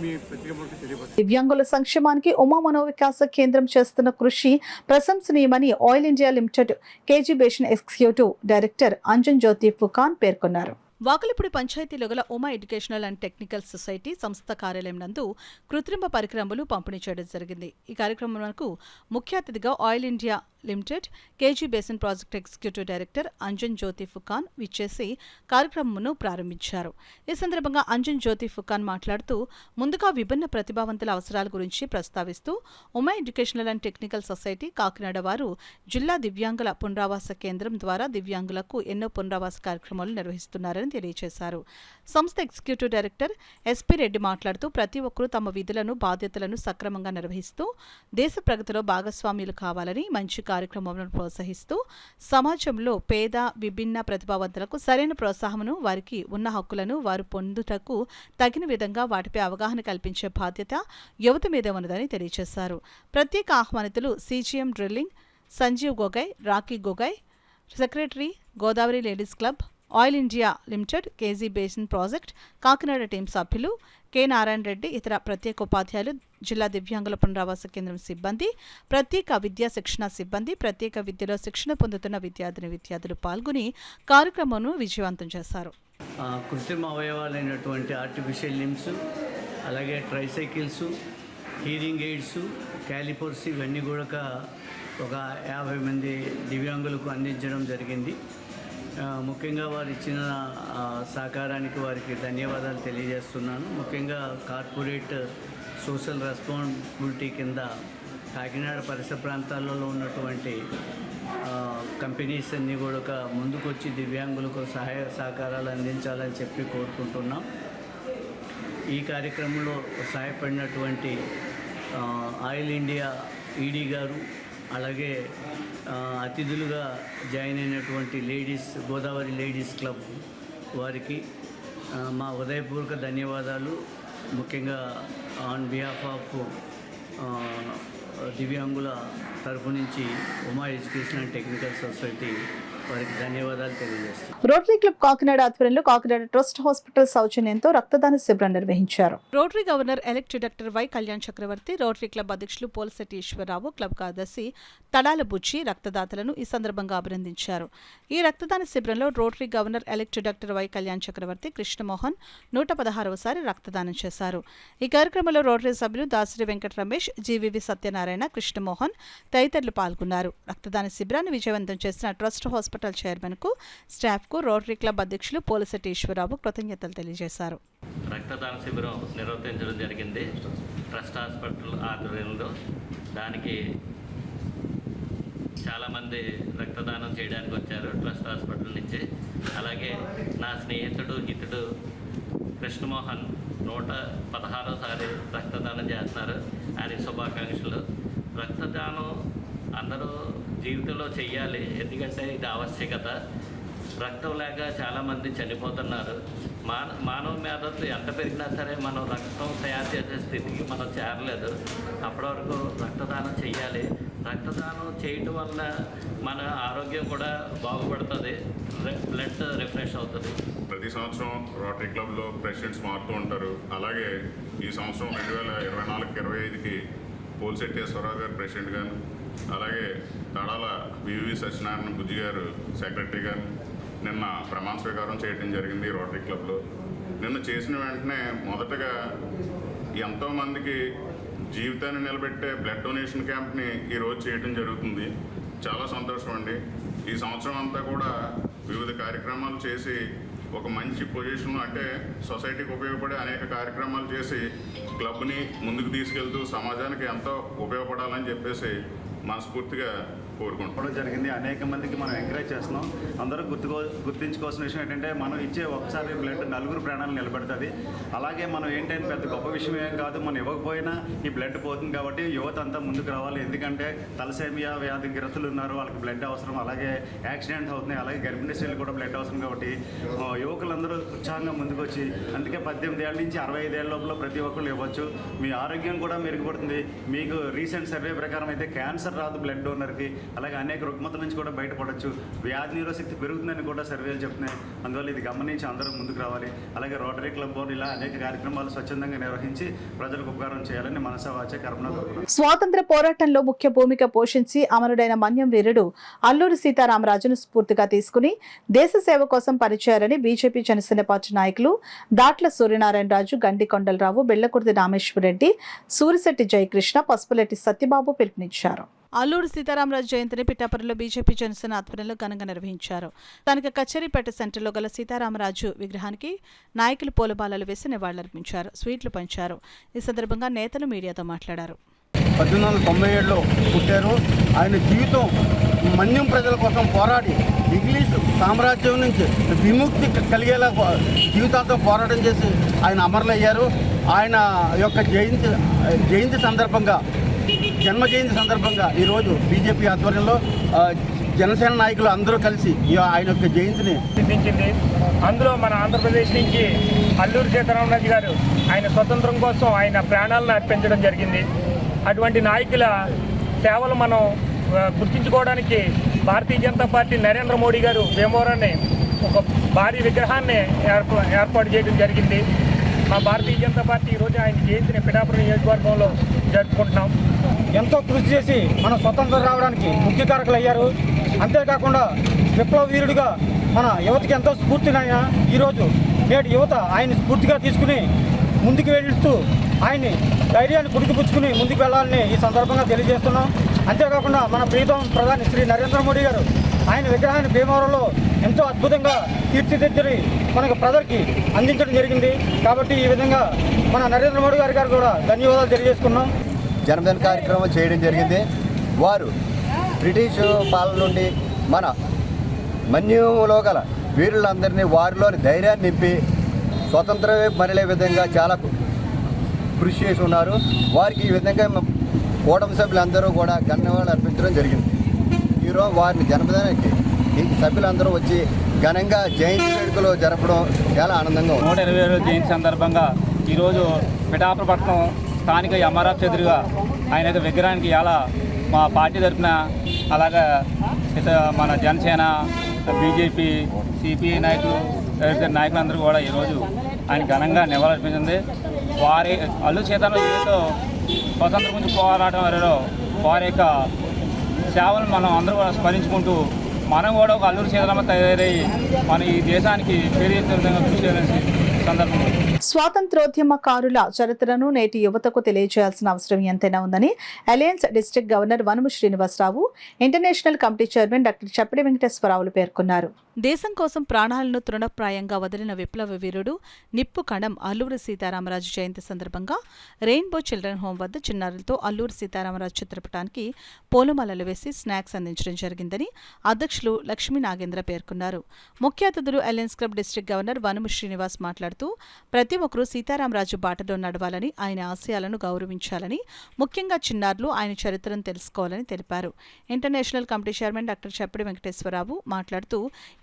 Speaker 17: మీ పత్రికలకు తెలియపడుతుంది.
Speaker 4: దివ్యాంగుల సంక్షేమానికి ఉమా మనోవికాస కేంద్రం చేస్తున్న కృషి ప్రశంసనీయమని oil India limited KG basin executive director Anjan Jyoti Phukan పేర్కొన్నారు.
Speaker 1: వాకలిపూడి పంచాయతీలో గల Uma educational and technical society సంస్థ కార్యాలయం నందు కృత్రిమ పరికరములు పంపిణీ చేయడం జరిగింది. ఈ కార్యక్రమంకు ముఖ్య అతిథిగా oil India limited KG basin project executive director Anjan Jyoti Phukan విచ్చేసి కార్యక్రమమును ప్రారంభించారు. ఈ సందర్భంగా అంజన్ జ్యోతి ఫుకాన్ మాట్లాడుతూ ముందుగా విభిన్న ప్రతిభావంతుల అవసరాల గురించి ప్రస్తావిస్తూ Uma educational and technical society Kakinada వారు జిల్లా దివ్యాంగుల పునరావాస కేంద్రం ద్వారా దివ్యాంగులకు ఎన్నో పునరావాస కార్యక్రమాలు నిర్వహిస్తున్నారని తెలియజేశారు. సంస్థ ఎగ్జిక్యూటివ్ డైరెక్టర్ ఎస్పీ రెడ్డి మాట్లాడుతూ ప్రతి ఒక్కరూ తమ విధులను బాధ్యతలను సక్రమంగా నిర్వహిస్తూ దేశ ప్రగతిలో భాగస్వామ్యులు కావాలని, మంచి కార్యక్రమాలను ప్రోత్సహిస్తూ సమాజంలో పేద విభిన్న ప్రతిభావంతులకు సరైన ప్రోత్సాహమును, వారికి ఉన్న హక్కులను వారు పొందుటకు తగిన విధంగా వాటిపై అవగాహన కల్పించే బాధ్యత యువత మీద ఉన్నదని తెలియజేశారు. ప్రత్యేక ఆహ్వానితులు CGM drilling Sanjeev Gogoi, Rakhi Gogoi, secretary Godavari ladies club, oil India limited KG basin project Kakinada team సభ్యులు కె నారాయణ రెడ్డి, ఇతర ప్రత్యేక ఉపాధ్యాయులు, జిల్లా దివ్యాంగుల పునరావాస కేంద్రం సిబ్బంది, ప్రత్యేక విద్యా శిక్షణ సిబ్బంది, ప్రత్యేక విద్యలో శిక్షణ పొందుతున్న విద్యార్థులు పాల్గొని కార్యక్రమాన్ని విజయవంతం చేశారు.
Speaker 18: కృత్రిమ అవయవాలైనటువంటి ఆర్టిఫిషియల్ లిమ్స్, అలాగే ట్రైసైకిల్స్, హీరింగ్ ఎయిడ్స్, క్యాలిపర్స్ ఇవన్నీ కూడా ఒక 50 మంది దివ్యాంగులకు అందించడం జరిగింది. ముఖ్యంగా వారు ఇచ్చిన సహకారానికి వారికి ధన్యవాదాలు తెలియజేస్తున్నాను. ముఖ్యంగా కార్పొరేట్ సోషల్ రెస్పాన్సిబిలిటీ కింద కాకినాడ పరిసర ప్రాంతాలలో ఉన్నటువంటి కంపెనీస్ అన్నీ కూడా ముందుకొచ్చి దివ్యాంగులకు సహాయ సహకారాలు అందించాలని చెప్పి కోరుకుంటున్నాం. ఈ కార్యక్రమంలో సహాయపడినటువంటి ఆయిల్ ఇండియా ఈడీ గారు, అలాగే అతిథులుగా జాయిన్ అయినటువంటి గోదావరి లేడీస్ క్లబ్ వారికి మా హృదయపూర్వక ధన్యవాదాలు. ముఖ్యంగా ఆన్ బిహాఫ్ ఆఫ్ దివ్యాంగుల తరఫు నుంచి Uma education and technical society వారికి ధన్యవాదాలు తెలియజేస్తాం.
Speaker 4: రోటరీ క్లబ్ కాకినాడ ఆధ్వర్యంలో కాకినాడ ట్రస్ట్ హాస్పిటల్ సౌజన్యంతో రక్తదాన శిబిరం నిర్వహించారు.
Speaker 1: Rotary governor elect doctor Y Kalyan Chakravarthy, rotary club అధ్యక్షులు పోలశెట్టి ఈశ్వరరావు, క్లబ్ కార్యదర్శి తడాల బుచ్చి రక్తదాతలను ఈ సందర్భంగా అభినందించారు. ఈ రక్తదాన శిబిరంలో rotary governor elect doctor Y Kalyan Chakravarthy Krishnamohan 116వసారి రక్తదానం చేశారు. ఈ కార్యక్రమంలో రోటరీ సభ్యులు దాసరి వెంకట రమేష్, జీవీవి సత్యనారాయణ, కృష్ణమోహన్ తదితరులు పాల్గొన్నారు. రక్తదాన శిబిరాన్ని విజయవంతం చేసిన ట్రస్ట్ హాస్పిటల్ చైర్మన్ కు, స్టాఫ్ కు రోటరీ క్లబ్ అధ్యక్షులు పోలశెట్టి ఈశ్వరరావు కృతజ్ఞతలు తెలియజేశారు.
Speaker 10: రక్తదాన శిబిరం నిర్వర్తించడం జరిగింది ట్రస్ట్ హాస్పిటల్ ఆధ్వర్యంలో. దానికి చాలామంది రక్తదానం చేయడానికి వచ్చారు ట్రస్ట్ హాస్పిటల్ నుంచి. అలాగే నా స్నేహితుడు హితుడు కృష్ణమోహన్ 116వసారి రక్తదానం చేస్తున్నారు. ఆయనకి శుభాకాంక్షలు. రక్తదానం అందరూ జీవితంలో చెయ్యాలి, ఎందుకంటే ఇది ఆవశ్యకత. రక్తం లేక చాలామంది చనిపోతున్నారు. మానవ మేధస్సు ఎంత పెరిగినా సరే మనం రక్తం తయారు చేసే స్థితికి మనం చేరలేదు. అప్పటి వరకు రక్తదానం చెయ్యాలి. రక్తదానం చేయటం వల్ల మన ఆరోగ్యం కూడా బాగుపడుతుంది, బ్లడ్ రిఫ్రెష్ అవుతుంది.
Speaker 6: ప్రతి సంవత్సరం రోటరీ క్లబ్లో ప్రెసిడెంట్స్ మారుతూ ఉంటారు. అలాగే ఈ సంవత్సరం 2024-25కి పోలశెట్టి ఈశ్వరరావు గారు ప్రెసిడెంట్ గారు, అలాగే తడాల వివి సత్యనారాయణ బుజ్జి గారు సెక్రటరీ గారు నిన్న ప్రమాణ స్వీకారం చేయడం జరిగింది రోటరీ క్లబ్లో. నిన్న చేసిన వెంటనే మొదటగా ఎంతోమందికి జీవితాన్ని నిలబెట్టే బ్లడ్ డొనేషన్ క్యాంప్ని ఈరోజు చేయడం జరుగుతుంది. చాలా సంతోషం అండి. ఈ సంవత్సరం అంతా కూడా వివిధ కార్యక్రమాలు చేసి ఒక మంచి పొజిషన్లో, అంటే సొసైటీకి ఉపయోగపడే అనేక కార్యక్రమాలు చేసి క్లబ్ని ముందుకు తీసుకెళ్తూ సమాజానికి ఎంతో ఉపయోగపడాలని చెప్పేసి మనస్ఫూర్తిగా కోరుకుంటున్నాం.
Speaker 19: జరిగింది. అనేక మందికి మనం ఎంకరేజ్ చేస్తున్నాం. అందరూ గుర్తించుకోవాల్సిన విషయం ఏంటంటే మనం ఇచ్చే ఒకసారి బ్లడ్ నలుగురు ప్రాణాలు నిలబెడుతుంది. అలాగే మనం ఏంటంటే పెద్ద గొప్ప విషయం ఏం కాదు, మనం ఇవ్వకపోయినా ఈ బ్లడ్ పోతుంది కాబట్టి యువత అంతా ముందుకు రావాలి. ఎందుకంటే తలసేమియా వ్యాధి గ్రస్తులు ఉన్నారు, వాళ్ళకి బ్లడ్ అవసరం. అలాగే యాక్సిడెంట్ అవుతున్నాయి, అలాగే గర్భిణీ స్త్రీలు కూడా బ్లడ్ అవసరం. కాబట్టి యువకులందరూ ఉత్సాహంగా ముందుకు వచ్చి, అందుకే 18 ఏళ్ళ నుంచి 65 ఏళ్ళ లోపల ప్రతి ఒక్కళ్ళు ఇవ్వచ్చు. మీ ఆరోగ్యం కూడా మెరుగుపడుతుంది. మీకు రీసెంట్ సర్వే ప్రకారం అయితే క్యాన్సర్ రాదు బ్లడ్ డోనర్కి. అలాగే అనేక రుగ్మతల నుంచి కూడా బయటపడవచ్చు. వ్యాధి నిరోధశక్తి పెరుగుతుందని కూడా సర్వేలు చెప్తున్నాయి. అందువల్ల ఇది గమనించి అందరూ ముందుకు రావాలి. అలాగే రోటరీ క్లబ్ బోర్డు ఇలా అనేక కార్యక్రమాలు స్వచ్ఛందంగా నిర్వహించి ప్రజలకు ఉపకారం చేయాలని మనసా వాచే కర్మన కోరుకుంటున్నాను.
Speaker 4: స్వాతంత్ర పోరాటంలో ముఖ్య భూమిక పోషించి అమరుడైన మన్యం వీరుడు అల్లూరి సీతారామరాజును స్ఫూర్తిగా తీసుకుని దేశ సేవ కోసం పనిచేయాలని బీజేపీ జనసేన పార్టీ నాయకులు దాట్ల సూర్యనారాయణరాజు, గండి కొండలరావు, బెళ్లకుర్తి రామేశ్వరరెడ్డి, సూరిశెట్టి జయకృష్ణ, పసుపులెట్టి సత్యబాబు పిలుపునిచ్చారు.
Speaker 1: అల్లూరి సీతారామరాజు జయంతిని పిఠాపురంలో బీజేపీ జనసేన ఆధ్వర్యంలో ఘనంగా నిర్వహించారు. స్థానిక కచేరీపేట సెంటర్లో గల సీతారామరాజు విగ్రహానికి నాయకులు పూలబాలలు వేసి నివాళులర్పించారు, స్వీట్లు పంచారు. ఈ సందర్భంగా నేతలు మీడియాతో మాట్లాడారు.
Speaker 16: 1897లో పుట్టారు. ఆయన జీవితం మన్యం ప్రజల కోసం పోరాడి ఇంగ్లీష్ సామ్రాజ్యం నుంచి విముక్తి కలిగేలా జీవితాలతో పోరాటం చేసి ఆయన అమరులయ్యారు. ఆయన యొక్క జయంతి సందర్భంగా, జన్మ జయంతి సందర్భంగా ఈరోజు బీజేపీ ఆధ్వర్యంలో జనసేన నాయకులు అందరూ కలిసి ఆయన యొక్క జయంతిని
Speaker 20: నిర్వహించింది. అందులో మన ఆంధ్రప్రదేశ్ నుంచి అల్లూరి సీతారామరాజు గారు ఆయన స్వతంత్రం కోసం ఆయన ప్రాణాలను అర్పించడం జరిగింది. అటువంటి నాయకుల సేవలు మనం గుర్తించుకోవడానికి భారతీయ జనతా పార్టీ నరేంద్ర మోడీ గారు భీమవరాన్ని ఒక భారీ విగ్రహాన్ని ఏర్పాటు చేయడం జరిగింది. మా భారతీయ జనతా పార్టీ ఈరోజు ఆయన జయంతిని పిఠాపురం నియోజకవర్గంలో జరుపుకుంటున్నాం.
Speaker 21: ఎంతో కృషి చేసి మనం స్వతంత్రం రావడానికి ముఖ్య కారకులు అయ్యారు. అంతేకాకుండా విప్లవ వీరుడిగా మన యువతకి ఎంతో స్ఫూర్తినైనా ఈరోజు నేటి యువత ఆయన స్ఫూర్తిగా తీసుకుని ముందుకు వెళ్తూ ఆయన్ని ధైర్యాన్ని పుట్టుకుపుచ్చుకుని ముందుకు వెళ్ళాలని ఈ సందర్భంగా తెలియజేస్తున్నాం. అంతేకాకుండా మన ప్రీతం ప్రధాని శ్రీ నరేంద్ర మోడీ గారు ఆయన విగ్రహాన్ని భీమవరంలో ఎంతో అద్భుతంగా తీర్చిదిద్ది మనకు ప్రజలకి అందించడం జరిగింది. కాబట్టి ఈ విధంగా మన నరేంద్ర మోడీ గారు కూడా ధన్యవాదాలు తెలియజేసుకున్నాం.
Speaker 22: జన్మదిన కార్యక్రమం చేయడం జరిగింది. వారు బ్రిటిష్ పాలన నుండి మన మన్యంలో గల వీరులందరినీ వారిలోని ధైర్యాన్ని నింపి స్వతంత్రం మరలే విధంగా చాలా కృషి చేసి ఉన్నారు. వారికి ఈ విధంగా కూటమి సభ్యులందరూ కూడా ధన్యవాదాలు అర్పించడం జరిగింది. ఈరోజు వారిని జన్మదినానికి ఇంటి సభ్యులందరూ వచ్చి ఘనంగా జయంతి వేడుకలు జరపడం చాలా ఆనందంగా ఉంది.
Speaker 23: 120వ జయంతి సందర్భంగా ఈరోజు పిఠాపురపట్నం స్థానిక ఎంఆర్ఆర్ ఎదురుగా ఆయన విగ్రహానికి ఇలా మా పార్టీ తరఫున, అలాగే మన జనసేన, బీజేపీ, సిపిఐ నాయకులందరూ కూడా ఈరోజు ఆయన ఘనంగా నివాళులర్పించింది. అల్లూరి సీతారామరాజు స్వతంత్రం గురించి పోరాటం వారి యొక్క సేవలను మనం అందరూ కూడా స్మరించుకుంటూ మనం కూడా ఒక అల్లూరి సీతారామరాజు తయారయ్యి మన ఈ దేశానికి పేరు విధంగా కృషి చేయాల్సిన సందర్భం.
Speaker 4: స్వాతంత్రోద్యమకారుల చరిత్రను నేటి యువతకు తెలియజేయాల్సిన అవసరం ఎంతైనా ఉందని alliance district governor Vanamu Srinivasarao, international committee chairman doctor Chappidi వెంకటేశ్వరరావులు పేర్కొన్నారు. దేశం కోసం ప్రాణాలను తృణప్రాయంగా వదిలిన విప్లవ వీరుడు నిప్పు కణం అల్లూరి సీతారామరాజు జయంతి సందర్భంగా రెయిన్బో చిల్డ్రన్ హోం వద్ద చిన్నారులతో అల్లూరి సీతారామరాజు చిత్రపటానికి పూలమాలలు వేసి స్నాక్స్ అందించడం జరిగిందని అధ్యక్షులు లక్ష్మీ నాగేంద్ర పేర్కొన్నారు. ముఖ్య అతిథులు alliance club district governor Vanamu Srinivas మాట్లాడుతూ ప్రతి ఒక్కరూ సీతారామరాజు బాటలో నడవాలని, ఆయన ఆశయాలను గౌరవించాలని, ముఖ్యంగా చిన్నారులు ఆయన చరిత్రను తెలుసుకోవాలని తెలిపారు. International committee chairman doctor Chappidi Venkateswararao మాట్లాడుతూ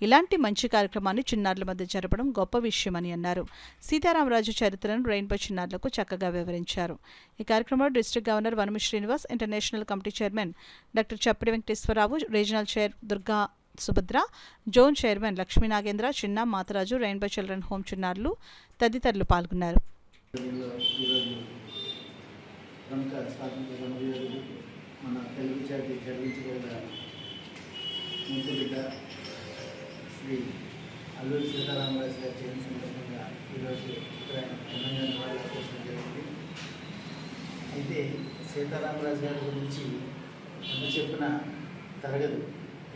Speaker 4: ఇలాంటి మంచి కార్యక్రమాన్ని చిన్నారుల మధ్య జరపడం గొప్ప విషయమని అన్నారు. సీతారామరాజు చరిత్రను రెయిన్బో చిన్నారులకు చక్కగా వివరించారు. ఈ కార్యక్రమంలో district governor Vanamu Srinivas, international committee chairman doctor Chappidi Venkateswararao, regional chair Durga Subhadra, zone chairman Lakshmi Nagendra, Chinna Matharaju, rainbow children home చిన్నారులు తదితరులు పాల్గొన్నారు.
Speaker 8: మన తెలుగు జాతి గర్వించగల ముద్దుబిడ్డ శ్రీ అల్లూరి సీతారామరాజు గారి జయంతి సందర్భంగా ఈరోజు ఇక్కడ ఘనంగా నివాళులర్పించడం జరిగింది. అయితే సీతారామరాజు గారి గురించి చెప్పిన తరగదు.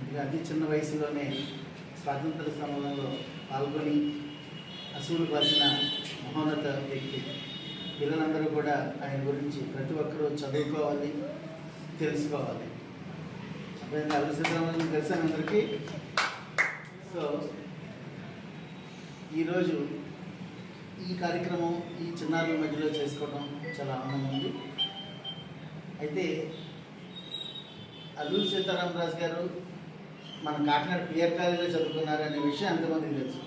Speaker 8: ఇంకా అతి చిన్న వయసులోనే స్వాతంత్ర సమరంలో పాల్గొని అసూలు పరిచిన మహోన్నత వ్యక్తి. పిల్లలందరూ కూడా ఆయన గురించి ప్రతి ఒక్కరూ చదువుకోవాలి, తెలుసుకోవాలి. అల్లు సీతారామరాజు తెలుసాను అందరికీ. సో ఈరోజు ఈ కార్యక్రమం ఈ చిన్నారుల మధ్యలో చేసుకోవడం చాలా ఆనందంగా ఉంది. అయితే అల్లూరి సీతారామరాజు గారు మన కాకినాడ పిఆర్ కాలేజీలో చదువుకున్నారనే విషయం ఎంతమందికి తెలుసు.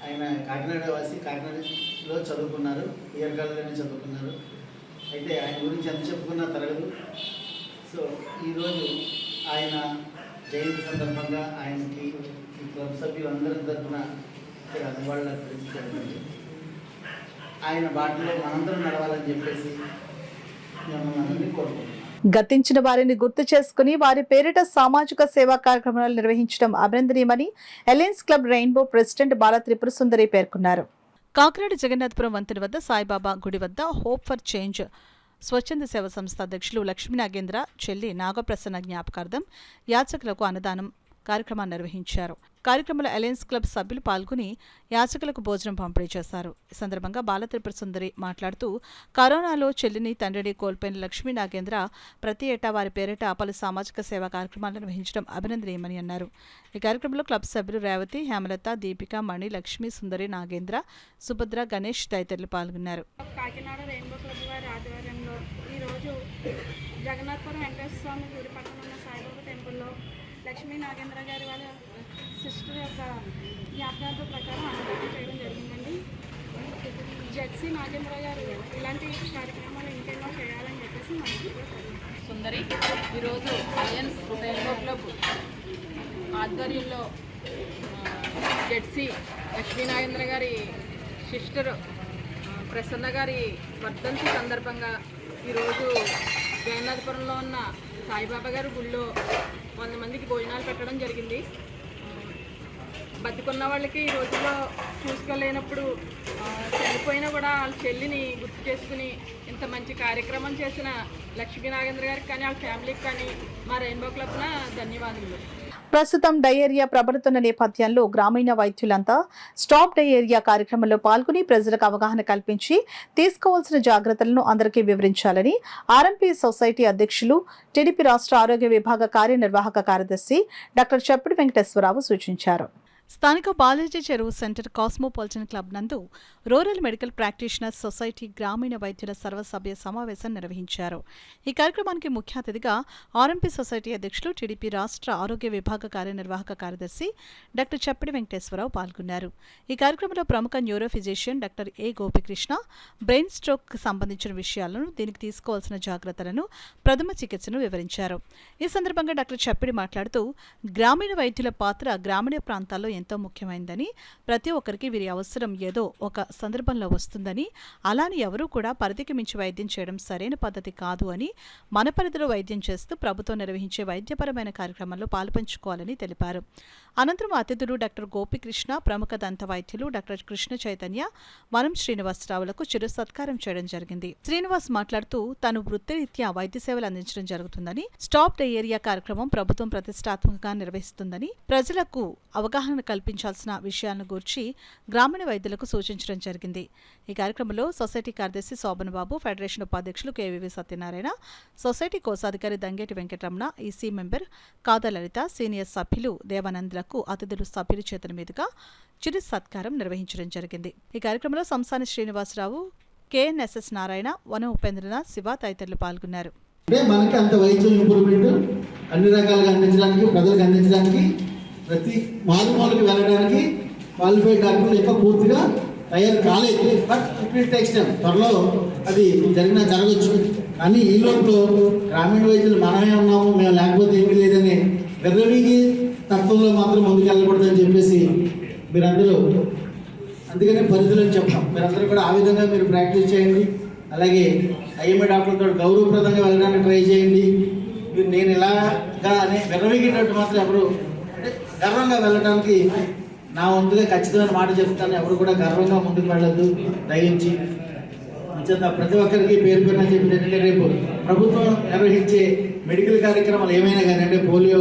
Speaker 8: ఆయన కాకినాడ వాసి, కాకినాడలో చదువుకున్నారు, పిఆర్ కాలేజీలోనే చదువుకున్నారు. అయితే ఆయన గురించి ఎంత చెప్పుకున్నా తరగదు. సో ఈరోజు ఆయన జయంతి సందర్భంగా ఆయనకి ఈ క్లబ్ సభ్యులందరి తరఫున నివాళులు అర్పించడం, ఆయన బాటలో మనందరం నడవాలని చెప్పేసి మిమ్మల్ని అందరినీ కోరుకుంటున్నాం.
Speaker 4: గతించిన వారిని గుర్తు చేసుకుని వారి పేరిట సామాజిక సేవా కార్యక్రమాలు నిర్వహించడం అభినందనీయమని ఎలయన్స్ క్లబ్ రెయిన్బో ప్రెసిడెంట్ బాల త్రిపుర సుందరి పేర్కొన్నారు.
Speaker 1: కాకినాడ జగన్నాథపురం వంతెన వద్ద సాయిబాబా గుడి వద్ద హోప్ ఫర్ చేంజ్ స్వచ్ఛంద సేవ సంస్థ అధ్యక్షులు లక్ష్మీ నాగేంద్ర చెల్లి నాగప్రసన్న జ్ఞాపకార్థం యాచకులకు అన్నదానం కార్యక్రమాన్ని నిర్వహించారు. కార్యక్రమంలో అలయన్స్ క్లబ్ సభ్యులు పాల్గొని యాచకులకు భోజనం పంపిణీ చేశారు. ఈ సందర్భంగా బాల త్రిపుర సుందరి మాట్లాడుతూ కరోనాలో చెల్లిని తండ్రిని కోల్పోయిన లక్ష్మీ నాగేంద్ర ప్రతి ఏటా వారి పేరిట పలు సామాజిక సేవా కార్యక్రమాలు నిర్వహించడం అభినందనీయమని అన్నారు. ఈ కార్యక్రమంలో క్లబ్ సభ్యులు రేవతి, హేమలత, దీపిక, మణి, లక్ష్మీ, సుందరి, నాగేంద్ర, సుభద్ర, గణేష్ తదితరులు పాల్గొన్నారు.
Speaker 5: కాకినాడ రెయిన్బో క్లబ్ వారి ఆధ్వర్యంలో ఈరోజు జగన్నాథపురం వెంకటేశ్వర స్వామి గుడి పక్కన ఉన్న సాయిబాబా టెంపుల్లో లక్ష్మీ నాగేంద్ర గారి వాళ్ళ సిస్టర్ యొక్క జ్ఞాపకాలతో ప్రకారం అన్నదానం చేయడం జరిగిందండి. జెడ్సీ నాగేంద్ర గారు ఇలాంటి కార్యక్రమాలు ఇంకెన్నో చేయాలని చెప్పేసి
Speaker 9: సుందరి ఈరోజు అలయన్స్ రెయిన్బో క్లబ్ ఆధ్వర్యంలో జెడ్సీ లక్ష్మీ నాగేంద్ర గారి సిస్టర్ ప్రసన్న గారి వర్ధంతి సందర్భంగా ఈరోజు జగన్నాథపురంలో ఉన్న సాయిబాబా గారి గుళ్ళో 100 మందికి భోజనాలు పెట్టడం జరిగింది. బతికున్న వాళ్ళకి ఈ రోజుల్లో చూసుకోలేనప్పుడు చనిపోయినా కూడా వాళ్ళ చెల్లిని గుర్తు చేసుకుని ఇంత మంచి కార్యక్రమం చేసిన లక్ష్మీ నాగేంద్ర గారికి కానీ వాళ్ళ ఫ్యామిలీకి కానీ మా రెయిన్బో క్లబ్న ధన్యవాదాలు.
Speaker 4: ప్రస్తుతం డయేరియా ప్రబలుతున్న నేపథ్యంలో గ్రామీణ వైద్యులంతా స్టాప్ డయేరియా కార్యక్రమంలో పాల్గొని ప్రజలకు అవగాహన కల్పించి తీసుకోవాల్సిన జాగ్రత్తలను అందరికీ వివరించాలని ఆర్ఎంపీ సొసైటీ అధ్యక్షులు, టీడీపీ రాష్ట్ర ఆరోగ్య విభాగ కార్యనిర్వాహక కార్యదర్శి డాక్టర్ చప్పిడి వెంకటేశ్వరరావు సూచించారు.
Speaker 1: స్థానిక బాలాజీ చెరువు సెంటర్ కాస్మోపాలిటన్ క్లబ్ నందు రూరల్ మెడికల్ ప్రాక్టీషనర్స్ సొసైటీ గ్రామీణ వైద్యుల సర్వసభ్య సమావేశం నిర్వహించారు. ఈ కార్యక్రమానికి ముఖ్య అతిథిగా ఆర్ఎంపీ సొసైటీ అధ్యక్షులు, టీడీపీ రాష్ట్ర ఆరోగ్య విభాగ కార్యనిర్వాహక కార్యదర్శి డాక్టర్ చప్పిడి వెంకటేశ్వరరావు పాల్గొన్నారు. ఈ కార్యక్రమంలో ప్రముఖ న్యూరో ఫిజిషియన్ డాక్టర్ ఏ గోపికృష్ణ బ్రెయిన్ స్ట్రోక్ సంబంధించిన విషయాలను, దీనికి తీసుకోవాల్సిన జాగ్రత్తలను, ప్రథమ చికిత్సను వివరించారు. ఈ సందర్భంగా డాక్టర్ చప్పిడి మాట్లాడుతూ గ్రామీణ వైద్యుల పాత్ర గ్రామీణ ప్రాంతాల్లో ఎంతో ముఖ్యమైనదని, ప్రతి ఒక్కరికి వీరి అవసరం ఏదో ఒక సందర్భంలో వస్తుందని, అలాని ఎవరూ కూడా పరిధికి మించి వైద్యం చేయడం సరైన పద్ధతి కాదు అని, మన పరిధిలో వైద్యం చేస్తూ ప్రభుత్వం నిర్వహించే వైద్యపరమైన కార్యక్రమాల్లో పాలుపంచుకోవాలని తెలిపారు. అనంతరం అతిథులు డాక్టర్ గోపికృష్ణ, ప్రముఖ దంత వైద్యులు డాక్టర్ కృష్ణ చైతన్య, వనం శ్రీనివాసరావులకు చిరు సత్కారం చేయడం జరిగింది. శ్రీనివాస్ మాట్లాడుతూ తాను వృత్తిరీత్యా వైద్య సేవలు అందించడం జరుగుతుందని, స్టాప్ డయేరియా కార్యక్రమం ప్రభుత్వం ప్రతిష్టాత్మకంగా నిర్వహిస్తుందని, ప్రజలకు అవగాహన కల్పించాల్సిన విషయాలను గూర్చి గ్రామీణ వైద్యులకు సూచించడం జరిగింది. ఈ కార్యక్రమంలో సొసైటీ కార్యదర్శి శోభనబాబు, ఫెడరేషన్ ఉపాధ్యక్షులు కేవీవి సత్యనారాయణ, సొసైటీ కోశాధికారి దంగేటి వెంకటరమణ, ఈసీ మెంబర్ కాదా లలిత, సీనియర్ సభ్యులు దేవానందులకు అతిథులు సభ్యుల చేతుల మీదుగా చిరు సత్కారం నిర్వహించడం జరిగింది. ఈ కార్యక్రమంలో సంసాని శ్రీనివాసరావు, కేఎన్ఎస్ఎస్ నారాయణ, వన ఉపేంద్రనాథ్, శివ తదితరులు పాల్గొన్నారు.
Speaker 8: మనకి అంత వైద్యం ఇంప్రూవ్మెంట్ అన్ని రకాలుగా అందించడానికి, ప్రజలకు అందించడానికి, ప్రతి మారుమూలకి వెళ్ళడానికి క్వాలిఫైడ్ డాక్టర్లు ఇంకా పూర్తిగా తయారు కాలేదు. But it will takes time. త్వరలో అది జరగచ్చు. కానీ ఈ లోపల గ్రామీణ వైద్యులు మనమే ఉన్నాము, మేము లేకపోతే ఏమీ లేదని వెర్రవీగి తత్వంలో మాత్రం ముందుకు వెళ్ళకూడదని చెప్పేసి మీరందరూ, అందుకనే పరిధిలో చెప్తాం. మీరందరూ కూడా ఆ విధంగా మీరు ప్రాక్టీస్ చేయండి. అలాగే ఐఎంఏ డాక్టర్తో గౌరవప్రదంగా వెళ్ళడానికి ట్రై చేయండి. మీరు నేను ఇలాగా అని వెర్రవీగినట్టు మాత్రం ఎవరు గర్వంగా వెళ్ళడానికి నా వంతుగా ఖచ్చితమైన మాట చెప్తాను. ఎవరు కూడా గర్వంగా ముందుకు వెళ్ళదు. దయించి అంచేత ప్రతి ఒక్కరికి పేరు పేరున చెప్పినట్టు రేపు ప్రభుత్వం నిర్వహించే మెడికల్ కార్యక్రమాలు ఏమైనా కానీ అంటే పోలియో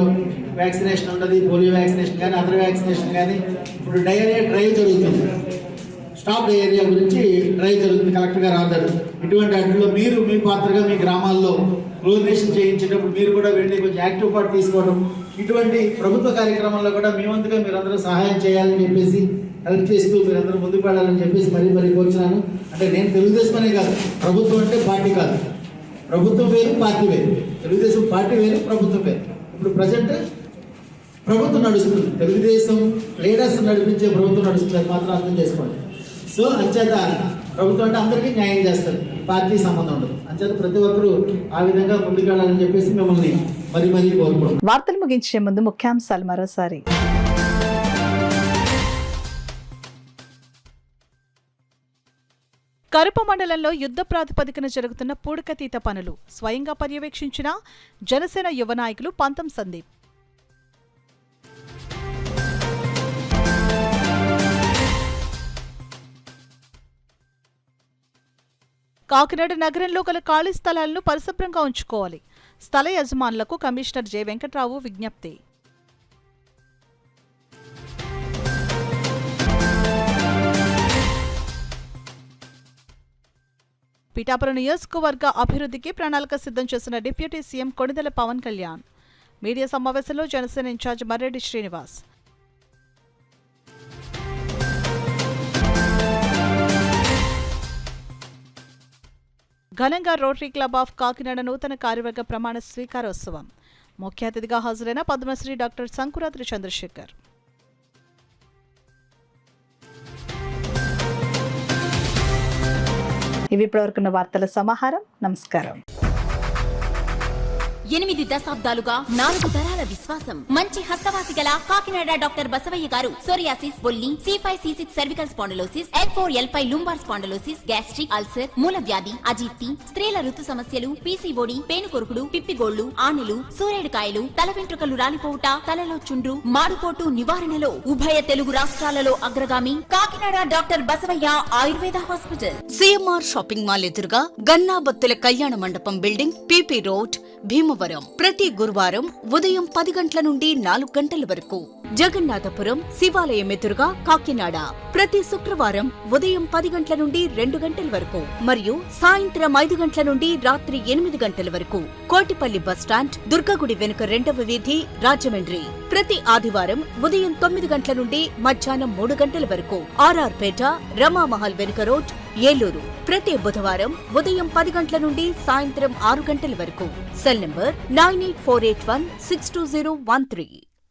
Speaker 8: వ్యాక్సినేషన్ ఉండదు, పోలియో వ్యాక్సినేషన్ కానీ అదర్ వ్యాక్సినేషన్ కానీ, ఇప్పుడు డయేరియా డ్రైవ్ జరుగుతుంది, స్టాప్ డయేరియా గురించి డ్రైవ్ జరుగుతుంది, కలెక్టర్ గారు ఆర్డర్. ఇటువంటి వాటిలో మీరు మీ పాత్రగా మీ గ్రామాల్లో క్లోరినేషన్ చేయించేటప్పుడు మీరు కూడా వెళ్ళి కొంచెం యాక్టివ్ పార్ట్ తీసుకోవడం, ఇటువంటి ప్రభుత్వ కార్యక్రమాల్లో కూడా మీ వంతుగా మీరందరూ సహాయం చేయాలని చెప్పేసి హెల్ప్ చేస్తూ మీరందరూ ముందుకు వెళ్ళాలని చెప్పేసి మరీ కోరుచున్నాను. అంటే నేను తెలుగుదేశం అనే కాదు, ప్రభుత్వం అంటే పార్టీ కాదు, ప్రభుత్వం వేరు పార్టీ వేరు, తెలుగుదేశం పార్టీ వేరు ప్రభుత్వం వేరు. ఇప్పుడు ప్రజెంట్ ప్రభుత్వం నడుస్తుంది, తెలుగుదేశం లీడర్స్ నడిపించే ప్రభుత్వం నడుస్తుంది, అది మాత్రం అర్థం చేసుకోండి. సో అంచేత ప్రభుత్వం అంటే అందరికీ న్యాయం చేస్తారు, పార్టీ సంబంధం ఉండదు. అంచేత ప్రతి ఒక్కరూ ఆ విధంగా ముందుకెళ్ళాలని చెప్పేసి మిమ్మల్ని మరీ కోరుకుంటున్నాం.
Speaker 4: వార్తలు ముగించే ముందు ముఖ్యాంశాలు మరోసారి. కరప మండలంలో యుద్ధ ప్రాతిపదికన జరుగుతున్న పూడికతీత పనులు స్వయంగా పర్యవేక్షించిన జనసేన యువ నాయకులు పంతం సందీప్. కాకినాడ నగరంలో గల ఖాళీ స్థలాలను పరిశుభ్రంగా ఉంచుకోవాలి, స్థల యజమానులకు కమిషనర్ జె వెంకట్రావు విజ్ఞప్తి. పిఠాపురం నియోజకవర్గ అభివృద్ధికి ప్రణాళిక సిద్ధం చేసిన deputy CM Konidela Pawan Kalyan. Media సమావేశంలో జనసేన ఇన్ఛార్జ్ మర్రెడ్డి శ్రీనివాస్. ఘనంగా రోటరీ క్లబ్ ఆఫ్ కాకినాడ నూతన కార్యవర్గ ప్రమాణ స్వీకారోత్సవం. ముఖ్య అతిథిగా హాజరైన పద్మశ్రీ డాక్టర్ సంకురాత్రి చంద్రశేఖర్. ఇవి ఇప్పటివరకున్న వార్తల సమాహారం. నమస్కారం.
Speaker 2: 8 దశాబ్దాలుగా 4 తరాల విశ్వాసం. మంచి హస్తవాసి గల కాకినాడ డాక్టర్ బసవయ్య గారు సోరియాసిస్, బొల్లి, C5C6 cervical spondylosis, L4L5 lumbar spondylosis, gastric ulcer, మూల వ్యాధి, అజీర్తి, స్త్రీల ఋతు సమస్యలు, PCOD, పేనుకొరుకుడు, పిప్పిగోళ్లు, ఆనెలు, సూరేడుకాయలు, తల వెంట్రుకలు రాలిపోవుట, తలలో చుండ్రు, మాడుకోటు నివారణలో ఉభయ తెలుగు రాష్ట్రాలలో అగ్రగామి Kakinada doctor Basavaiah Ayurveda hospital.
Speaker 3: CMR shopping mall ఎదురుగా గన్నాబత్తుల కళ్యాణ మండపం బిల్డింగ్, PP రోడ్, భీమవరం. ప్రతి గురువారం ఉదయం 10 గంటల నుండి 4 గంటల వరకు. జగన్నాథపురం శివాలయం ఎదురుగా కాకినాడ ప్రతి శుక్రవారం ఉదయం 10 గంటల నుండి 2 గంటల వరకు మరియు సాయంత్రం 5 గంటల నుండి రాత్రి 8 గంటల వరకు. కోటిపల్లి బస్టాండ్, దుర్గగుడి వెనుక 2వ వీధి, రాజమండ్రి ప్రతి ఆదివారం ఉదయం 9 గంటల నుండి మధ్యాహ్నం 3 గంటల వరకు. RR పేట, రమామహల్ వెనుక రోడ్, ఏలూరు ప్రతి బుధవారం ఉదయం 10 గంటల నుండి సాయంత్రం 6 గంటల వరకు. Cell number 9848162013.